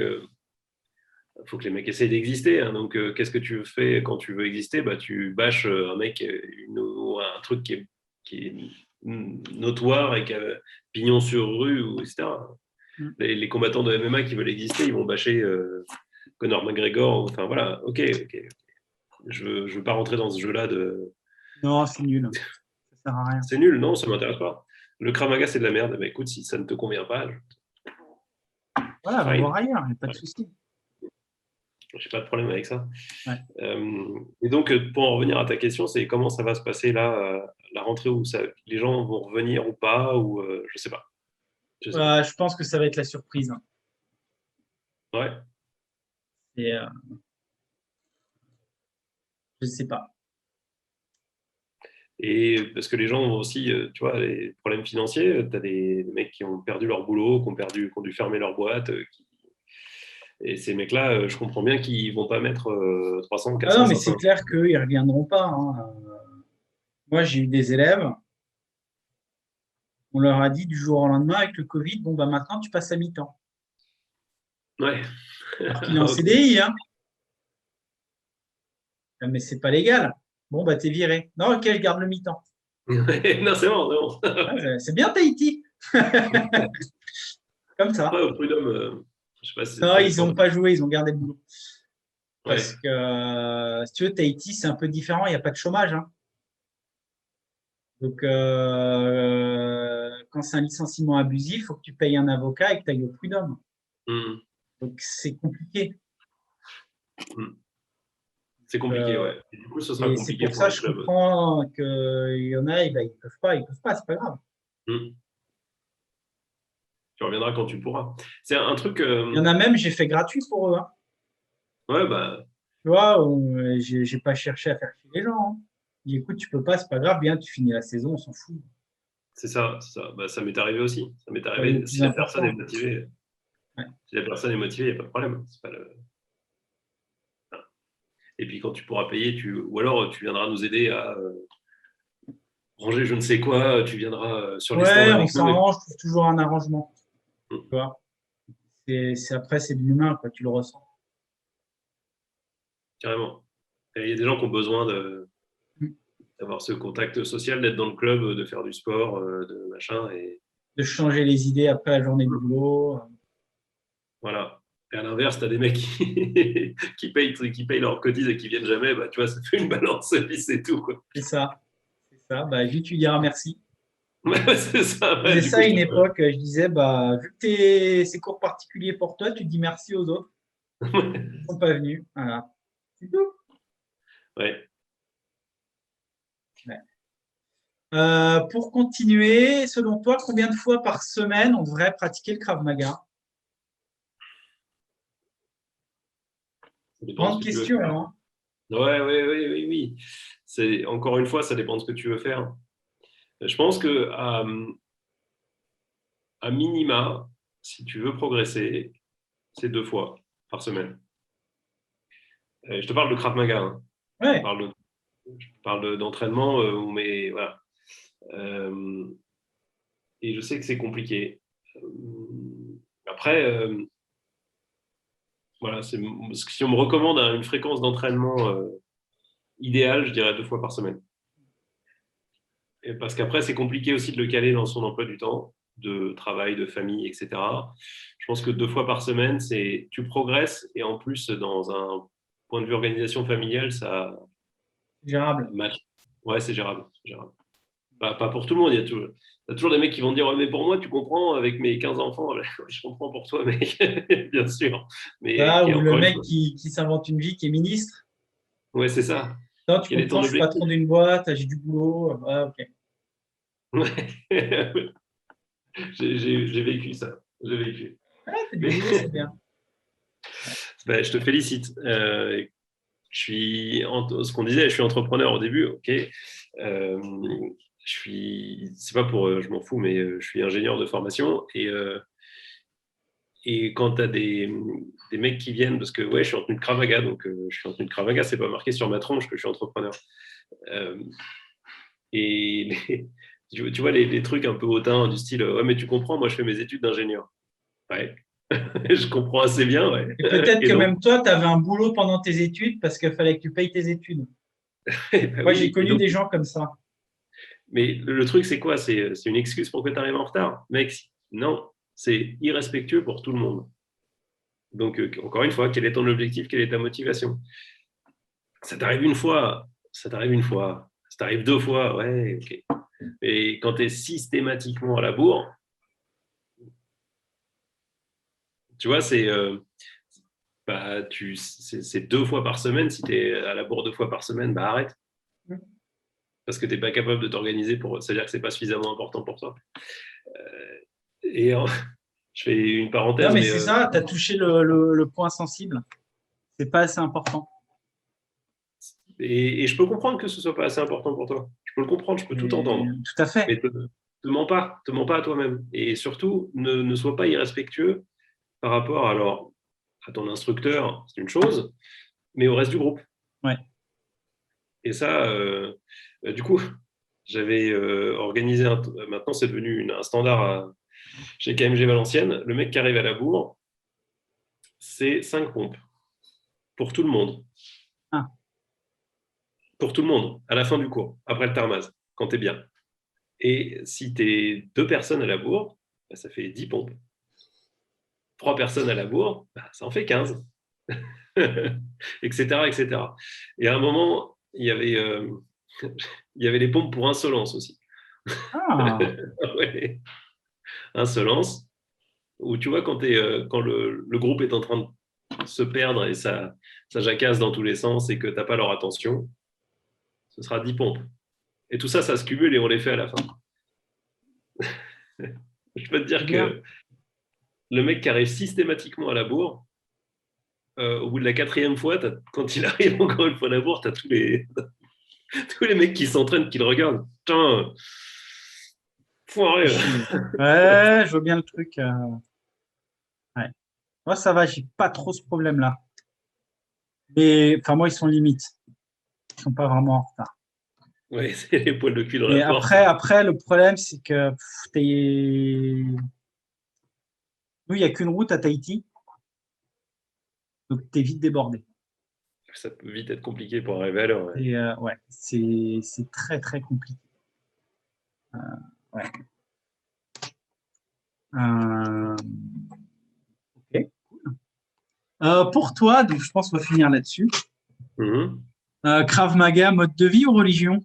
faut que les mecs essayent d'exister. Hein. Donc, qu'est-ce que tu fais quand tu veux exister? Bah, tu bâches un mec, ou un truc qui est notoire et qui a pignon sur rue, etc. Mm. Les combattants de MMA qui veulent exister, ils vont bâcher Conor McGregor. Enfin, voilà, ok. Je veux pas rentrer dans ce jeu-là de. Non, c'est nul. Ça sert à rien. C'est nul, non, ça m'intéresse pas. Le Krav Maga, c'est de la merde. Bah, écoute, si ça ne te convient pas, Voilà, va voir fine. ailleurs, il n'y a pas de Ouais, souci. j'ai pas de problème avec ça. Ouais. Et donc, pour en revenir à ta question, c'est comment ça va se passer là, la rentrée où les gens vont revenir ou pas, ou je sais pas. Je sais pas. Je pense que ça va être la surprise. Hein. Ouais. Et, je ne sais pas. Et parce que les gens ont aussi, tu vois, les problèmes financiers. Tu as des mecs qui ont perdu leur boulot, qui ont dû fermer leur boîte. Et ces mecs-là, je comprends bien qu'ils vont pas mettre 300, Ah 400, non, mais c'est 500. clair qu'ils ne reviendront pas. Hein. Moi, j'ai eu des élèves, on leur a dit du jour au lendemain avec le Covid, bon, bah maintenant tu passes à mi-temps. Ouais. Alors qu'il est en Ok. CDI, hein. Ah, mais c'est pas légal. Bon, bah, t'es viré. Non, ok, je garde le mi-temps. Non, c'est bon, c'est bon. Ah, c'est bien Tahiti. Comme ça. Après, au prud'homme, je sais pas si Non, ça ils dépend. n'ont pas joué, ils ont gardé le boulot. Ouais. Parce que, si tu veux, Tahiti, c'est un peu différent, il n'y a pas de chômage, hein. Donc, quand c'est un licenciement abusif, il faut que tu payes un avocat et que tu ailles au prud'homme. Hmm. Donc, c'est compliqué. Hmm. C'est compliqué, Euh, ouais. Et du coup, ce sera et c'est compliqué pour pour ça, les je clubs. comprends qu'il y en a, bah, ils peuvent pas, c'est pas grave. Hmm. Tu reviendras quand tu pourras. C'est un truc. Il y en a même, j'ai fait gratuit pour eux, hein. Ouais, bah, Tu vois, j'ai pas cherché à faire chier les gens, hein. J'ai dit, écoute, tu peux pas, c'est pas grave, bien, tu finis la saison, on s'en fout. c'est ça, c'est ça. Bah, ça m'est arrivé aussi. Ça m'est C'est le arrivé. plus Si la personne est important. motivée, Ouais, si la personne est motivée, il n'y a pas de problème. C'est pas le... Et puis quand tu pourras payer, ou alors tu viendras nous aider à ranger je ne sais quoi, tu viendras sur les stands ouais, on avec nous. s'arrange, je trouve toujours un arrangement. Hmm. Tu vois, après, c'est de l'humain, quoi, tu le ressens. Carrément. Et il y a des gens qui ont besoin Mm. d'avoir ce contact social, d'être dans le club, de faire du sport, de machin. Et De changer les idées après la journée de boulot. voilà. Et à l'inverse, tu as des mecs qui payent leurs cotises et qui viennent jamais, bah, tu vois, ça fait une balance et puis c'est tout, quoi. C'est ça. C'est ça. Bah, vite, tu diras merci. Ouais, c'est ça, Je ouais, disais du ça coup, à je une te époque, je disais, bah, vu que c'est cours particulier pour toi, tu dis merci aux autres. Ils ne sont pas venus. Voilà. C'est tout. ouais. Ouais. Pour continuer, selon toi, combien de fois par semaine on devrait pratiquer le Krav Maga? Ça dépend de ce Grande que tu veux question, faire. hein. Ouais, ouais, oui, oui, oui. Encore une fois, ça dépend de ce que tu veux faire. Je pense que à minima, si tu veux progresser, c'est 2 fois par semaine. Je te parle de Krav Maga, hein. Je Ouais, parle de- je parle d'entraînement, mais voilà. Euh, et je sais que c'est compliqué. Après, voilà, si on me recommande une fréquence d'entraînement idéale, je dirais 2 fois par semaine. Et parce qu'après, c'est compliqué aussi de le caler dans son emploi du temps, de travail, de famille, etc. Je pense que 2 fois par semaine, tu progresses et en plus, dans un point de vue organisation familiale, ça gérable. match. Ouais, c'est gérable. C'est gérable. Pas pour tout le monde. Il y a toujours des mecs qui vont dire ouais, mais pour moi, tu comprends, avec mes 15 enfants, je comprends pour toi, mec, bien sûr. Mais Ça, ou le encore une mec fois, qui s'invente une vie, qui est ministre. ouais, c'est ça. Non, tu Quel est comprends, ton je suis objectif? patron d'une boîte, j'ai du boulot. Ouais, ok. Ouais. J'ai vécu ça. J'ai vécu. Ouais, t'as du Mais boulot, c'est bien. ben, je te félicite. Ce qu'on disait, je suis entrepreneur au début, ok. C'est pas pour, je m'en fous, mais je suis ingénieur de formation et quand tu as des mecs qui viennent, parce que ouais, je suis en tenue de Krav Maga, donc je suis en tenue de Krav Maga, c'est pas marqué sur ma tronche que je suis entrepreneur. Euh, et tu vois les trucs un peu hautains du style, ouais, mais tu comprends, moi je fais mes études d'ingénieur. Ouais, je comprends assez bien, ouais. Et peut-être Et que donc, même toi, tu avais un boulot pendant tes études parce qu'il fallait que tu payes tes études. bah Moi, j'ai oui, et connu donc, des gens comme ça. mais le truc, c'est quoi? C'est une excuse pour que tu arrives en retard. Mec, non, c'est irrespectueux pour tout le monde. Donc, encore une fois, quel est ton objectif? Quelle est ta motivation? Ça t'arrive une fois, ça t'arrive une fois, ça t'arrive 2 fois, ouais, ok. Et quand tu es systématiquement à la bourre, tu vois, c'est 2 fois par semaine. Si tu es à la bourre 2 fois par semaine, bah arrête. Parce que tu n'es pas capable de t'organiser pour. C'est-à-dire que c'est pas suffisamment important pour toi. Et je fais une Non, parenthèse, mais mais c'est ça, tu as touché le point sensible. C'est pas assez important. et je peux comprendre que ce soit pas assez important pour toi. Je peux le comprendre, je peux tout Et entendre. tout à fait. Mais te mens pas à toi-même. Et surtout, ne sois pas irrespectueux par rapport à ton instructeur, c'est une chose, mais au reste du groupe. Ouais. Et ça, du coup, j'avais organisé maintenant c'est devenu un standard chez KMG Valenciennes. Le mec qui arrive à la bourre, c'est 5 pompes pour tout le monde. Ah. Pour tout le monde, à la fin du cours, après le tarmase, quand tu es bien. Et si tu es 2 personnes à la bourre, bah, ça fait 10 pompes. 3 personnes à la bourre, bah, ça en fait 15. etc., etc. Et à un moment, il y avait les pompes pour insolence aussi. Ah. Ouais. Insolence, où tu vois, quand le groupe est en train de se perdre et ça jacasse dans tous les sens et que tu n'as pas leur attention, ce sera 10 pompes. Et tout ça, ça se cumule et on les fait à la fin. Je peux te dire Bien. que le mec qui arrive systématiquement à la bourre, au bout de la 4e fois, quand il arrive encore une fois à la bourre, tu as tous les mecs qui s'entraînent, qui le regardent. Putain, foiré. Ouais, je vois bien le truc. Ouais. Moi, ça va, j'ai pas trop ce problème-là. Mais enfin, moi, ils sont limites. Ils sont pas vraiment en retard. Ouais, c'est les poils de cul dans Mais la porte. après, le problème, c'est que nous, il n'y a qu'une route à Tahiti, donc tu es vite débordé. Ça peut vite être compliqué pour arriver à l'heure. Ouais. Et ouais, c'est très, très compliqué. Ouais. Euh, ok. Pour toi, donc je pense qu'on va finir là-dessus. Mhm. Krav Maga, mode de vie ou religion?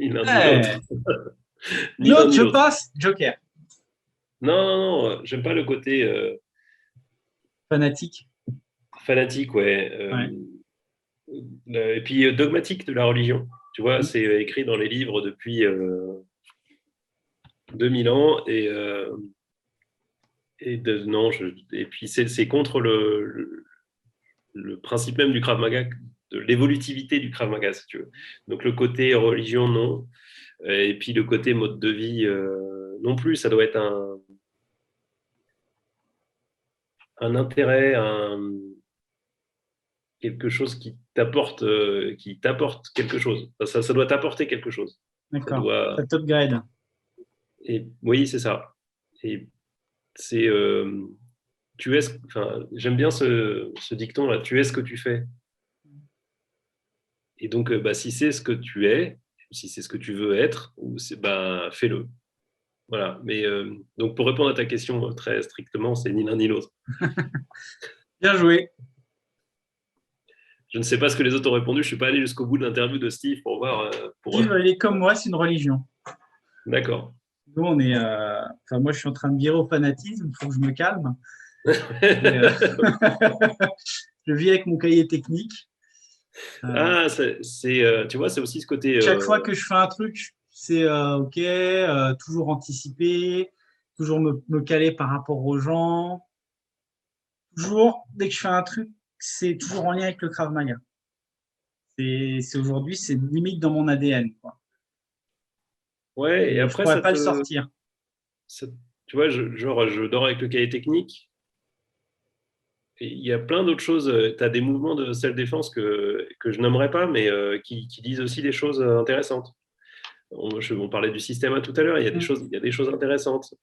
Ni l'un ni l'autre. Ouais. Ni l'un L'autre, ni je l'autre. passe, Joker. Non, non, non, j'aime pas le côté Fanatique. fanatique, ouais. Ouais. Et puis dogmatique de la religion. Tu vois, c'est écrit dans les livres depuis 2000 ans non, et puis c'est contre le principe même du Krav Maga, de l'évolutivité du Krav Maga, si tu veux. Donc le côté religion, non. Et puis le côté mode de vie, non plus. Ça doit être un intérêt, quelque chose qui t'apporte quelque chose. Ça doit t'apporter quelque chose. Ça D'accord. doit. Ça t'upgrade. Et oui, c'est ça. Et c'est enfin, j'aime bien ce dicton là. Tu es ce que tu fais. Et donc, bah, si c'est ce que tu es, si c'est ce que tu veux être, bah, fais-le. Voilà. Mais donc, pour répondre à ta question très strictement, c'est ni l'un ni l'autre. Bien joué. Je ne sais pas ce que les autres ont répondu. Je ne suis pas allé jusqu'au bout de l'interview de Steve pour voir. Steve, il est comme moi, c'est une religion. D'accord. Nous, on est. Enfin, moi, je suis en train de virer au fanatisme. Il faut que je me calme. Et, je vis avec mon cahier technique. Ah, tu vois, c'est aussi ce côté. Chaque fois que je fais un truc, c'est OK, toujours anticiper, toujours me caler par rapport aux gens. Toujours, dès que je fais un truc, c'est toujours en lien avec le Krav Maga. C'est aujourd'hui, c'est limite dans mon ADN, quoi. Ouais, et Et je après, pourrais pas le sortir. ça- tu vois, genre, je dors avec le cahier technique. Et il y a plein d'autres choses. Tu as des mouvements de self-défense que je n'aimerais pas, mais qui disent aussi des choses intéressantes. On parlait du système tout à l'heure, il y a des choses intéressantes.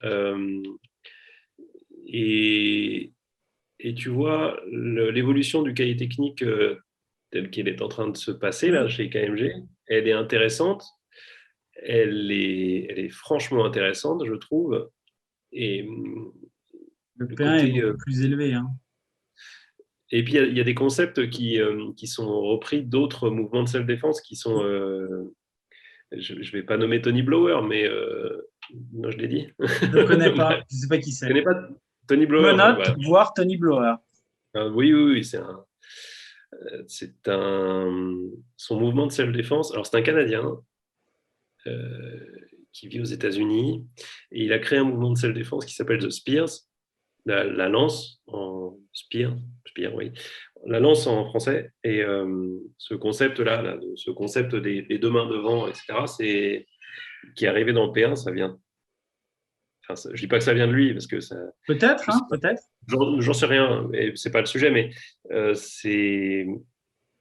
Et, et tu vois, l'évolution du cahier technique tel qu'il est en train de se passer là chez KMG, elle est intéressante. Elle est franchement intéressante, je trouve. Et Le le P1 est côté. beaucoup plus élevé, hein. Et puis, il y a des concepts qui sont repris d'autres mouvements de self-défense qui sont. Je ne vais pas nommer Tony Blower, mais. Non, je l'ai dit. Je ne connais pas, Bref, je ne sais pas qui tu c'est. connais pas Tony Je me Blower? Bon, note, bah, voir Tony Blower. oui, oui, oui, son mouvement de self-défense. Alors, c'est un Canadien qui vit aux États-Unis et il a créé un mouvement de self-défense qui s'appelle The Spears, la lance en spear, oui, la lance en français. Et ce concept-là, ce concept des 2 mains devant, etc., qui est arrivé dans le P1, ça vient. Enfin, je dis pas que ça vient de lui parce que ça, Peut-être, je sais hein, pas, peut-être. j'en sais rien, et c'est pas le sujet, mais c'est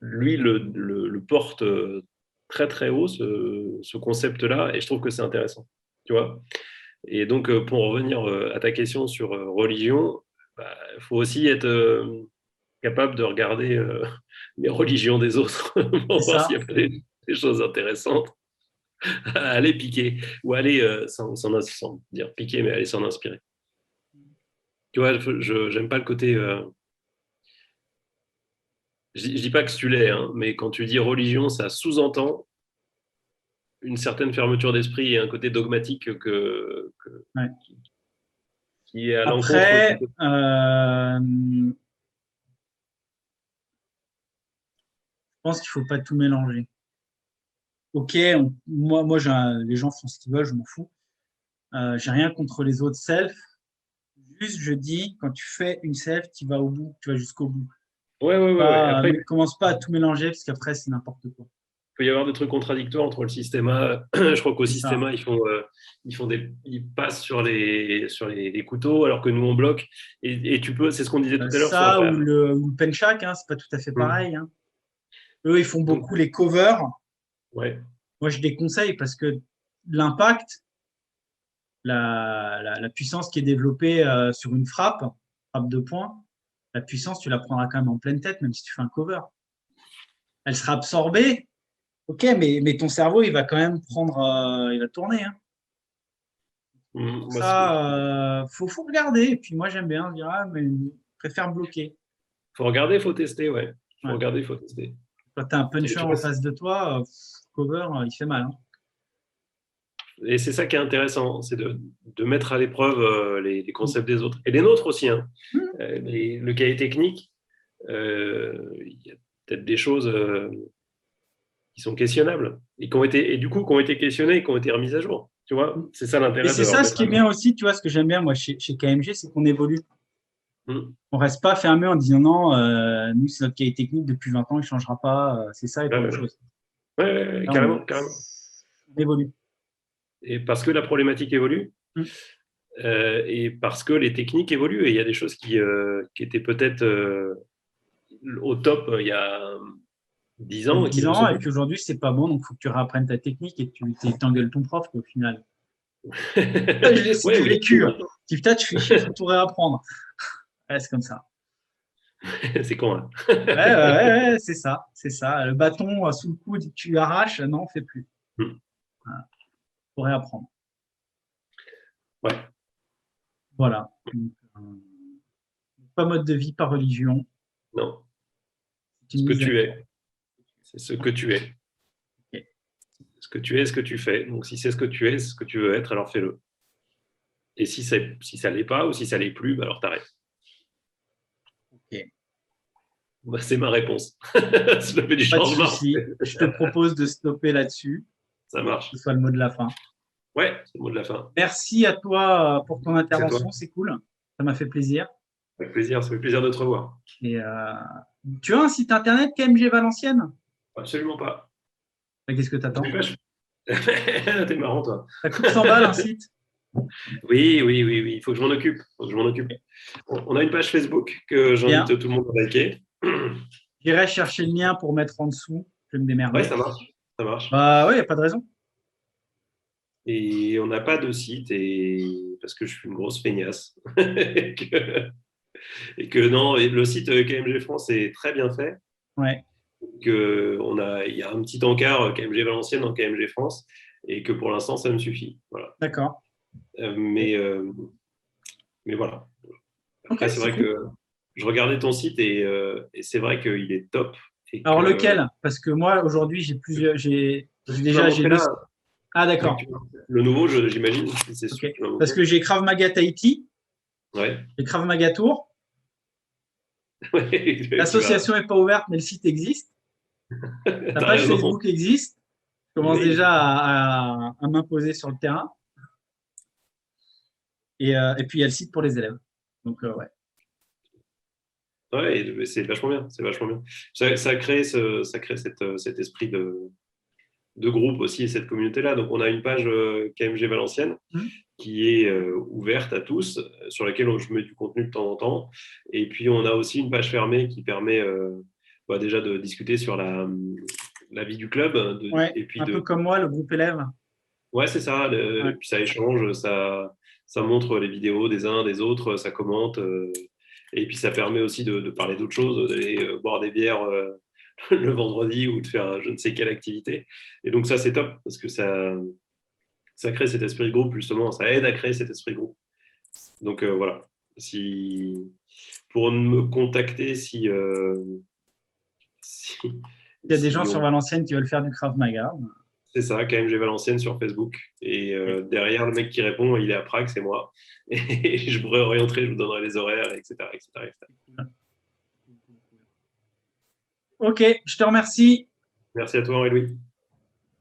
lui le porte très très haut ce concept-là, et je trouve que c'est intéressant, tu vois. Et donc pour revenir à ta question sur religion, faut aussi être capable de regarder les religions des autres pour voir s'il n'y a pas des choses intéressantes à aller piquer ou aller sans dire piquer, mais aller s'en inspirer. Tu vois, je n'aime pas le côté. Je ne dis pas que tu l'es, hein, mais quand tu dis religion, ça sous-entend une certaine fermeture d'esprit et un côté dogmatique Ouais. qui est à l'encontre. Après, je pense qu'il ne faut pas tout mélanger. Ok, moi les gens font ce qu'ils veulent, je m'en fous. J'ai rien contre les autres self. Juste, je dis, quand tu fais une self, tu vas au bout, tu vas jusqu'au bout. Ouais. Après, Commence pas à tout mélanger parce qu'après, c'est n'importe quoi. Il peut y avoir des trucs contradictoires entre le système A. Je crois qu'au système A, ils passent sur les couteaux alors que nous, on bloque. Et tu peux, c'est ce qu'on disait tout à l'heure. Ça ou le penchak, hein, c'est pas tout à fait pareil. Hein. Eux, ils font beaucoup les covers. Ouais. Moi, je déconseille parce que l'impact, la puissance qui est développée sur une frappe de poing, la puissance, tu la prendras quand même en pleine tête, même si tu fais un cover. Elle sera absorbée, ok, mais ton cerveau, il va quand même il va tourner. Hein. Ça, faut regarder. Et puis moi, j'aime bien dire, mais je préfère bloquer. Faut regarder, faut tester, ouais. Faut regarder, faut tester. Quand tu as un puncher en face de toi, cover, il fait mal. Hein. Et c'est ça qui est intéressant, c'est de mettre à l'épreuve les concepts des autres. Et les nôtres aussi. Hein. Le cahier technique, il y a peut-être des choses qui sont questionnables et qui ont été questionnées et qui ont été remises à jour. Tu vois, c'est ça l'intérêt. Et c'est ça ce qui est bien aussi, tu vois, ce que j'aime bien moi chez KMG, c'est qu'on évolue. On reste pas fermé en disant non, nous c'est notre cahier technique depuis 20 ans, il ne changera pas, c'est ça et pas autre chose. Ouais, carrément. On évolue. Et parce que la problématique évolue et parce que les techniques évoluent et il y a des choses qui étaient peut-être au top il y a 10 ans. 10 ans et puis aujourd'hui c'est pas bon, donc il faut que tu réapprennes ta technique et que tu t'engueules ton prof au final. J'ai vécu. Putain, tu fais chier, il faut tout réapprendre. Ouais, c'est comme ça. C'est con, hein. Ouais, c'est ça. Le bâton sous le coude, tu arraches, non, on ne fait plus. Voilà. Faut réapprendre. Ouais. Voilà. Donc, pas mode de vie, pas religion. Non. Ce que tu es. C'est ce que tu es. Okay. Ce que tu es, ce que tu fais. Donc, si c'est ce que tu es, ce que tu veux être, alors fais-le. Et si ça ne l'est pas ou si ça ne l'est plus, alors t'arrêtes. Ok. Bah, c'est ma réponse. Je fais du changement. Je te propose de stopper là-dessus. Ça marche. Que ce soit le mot de la fin. Ouais, c'est le mot de la fin. Merci à toi pour ton intervention, c'est cool. Ça m'a fait plaisir. Avec plaisir, ça fait plaisir de te revoir. Et tu as un site internet KMG Valenciennes? Absolument pas. Qu'est-ce que tu attends? T'es marrant, toi. Ça coûte 100 balles un site? Oui. Il faut que je m'en occupe. On a une page Facebook que j'invite tout le monde à liker. J'irai chercher le mien pour mettre en dessous. Je vais me démerder. Ouais, ça marche. Bah oui, il n'y a pas de raison. Et on n'a pas de site parce que je suis une grosse feignasse. et que non, le site KMG France est très bien fait. Ouais. Il y a un petit encart KMG Valenciennes dans KMG France et que pour l'instant, ça me suffit. Voilà. D'accord. Mais voilà. Après, c'est vrai que je regardais ton site et c'est vrai qu'il est top. Alors lequel? Parce que moi, aujourd'hui, j'ai plusieurs. Ah, d'accord. Le nouveau, j'imagine. C'est okay. Parce que j'ai Krav Maga Tahiti. Ouais. J'ai Krav Maga Tour. L'association n'est pas ouverte, mais le site existe. La page Facebook existe. Je commence déjà à m'imposer sur le terrain. Et puis, il y a le site pour les élèves. Donc, ouais. Ouais, c'est vachement bien. Ça crée cet esprit de groupe aussi et cette communauté-là. Donc, on a une page KMG Valenciennes qui est ouverte à tous, sur laquelle je mets du contenu de temps en temps. Et puis, on a aussi une page fermée qui permet déjà de discuter sur la vie du club. Et puis peu comme moi, le groupe élève. Ouais, c'est ça. Et puis, ça échange, ça montre les vidéos des uns, des autres, ça commente. Et puis, ça permet aussi de parler d'autres choses, d'aller boire des bières le vendredi ou de faire je ne sais quelle activité. Et donc, ça, c'est top parce que ça crée cet esprit de groupe, justement. Ça aide à créer cet esprit de groupe. Donc, voilà. Pour me contacter, Il y a des gens sur Valenciennes qui veulent faire du Krav Maga. C'est ça, KMG Valenciennes sur Facebook. Et derrière, le mec qui répond, il est à Prague, c'est moi. Et je vous réorienterai, je vous donnerai les horaires, etc., etc., etc. Ok, je te remercie. Merci à toi, Henri-Louis.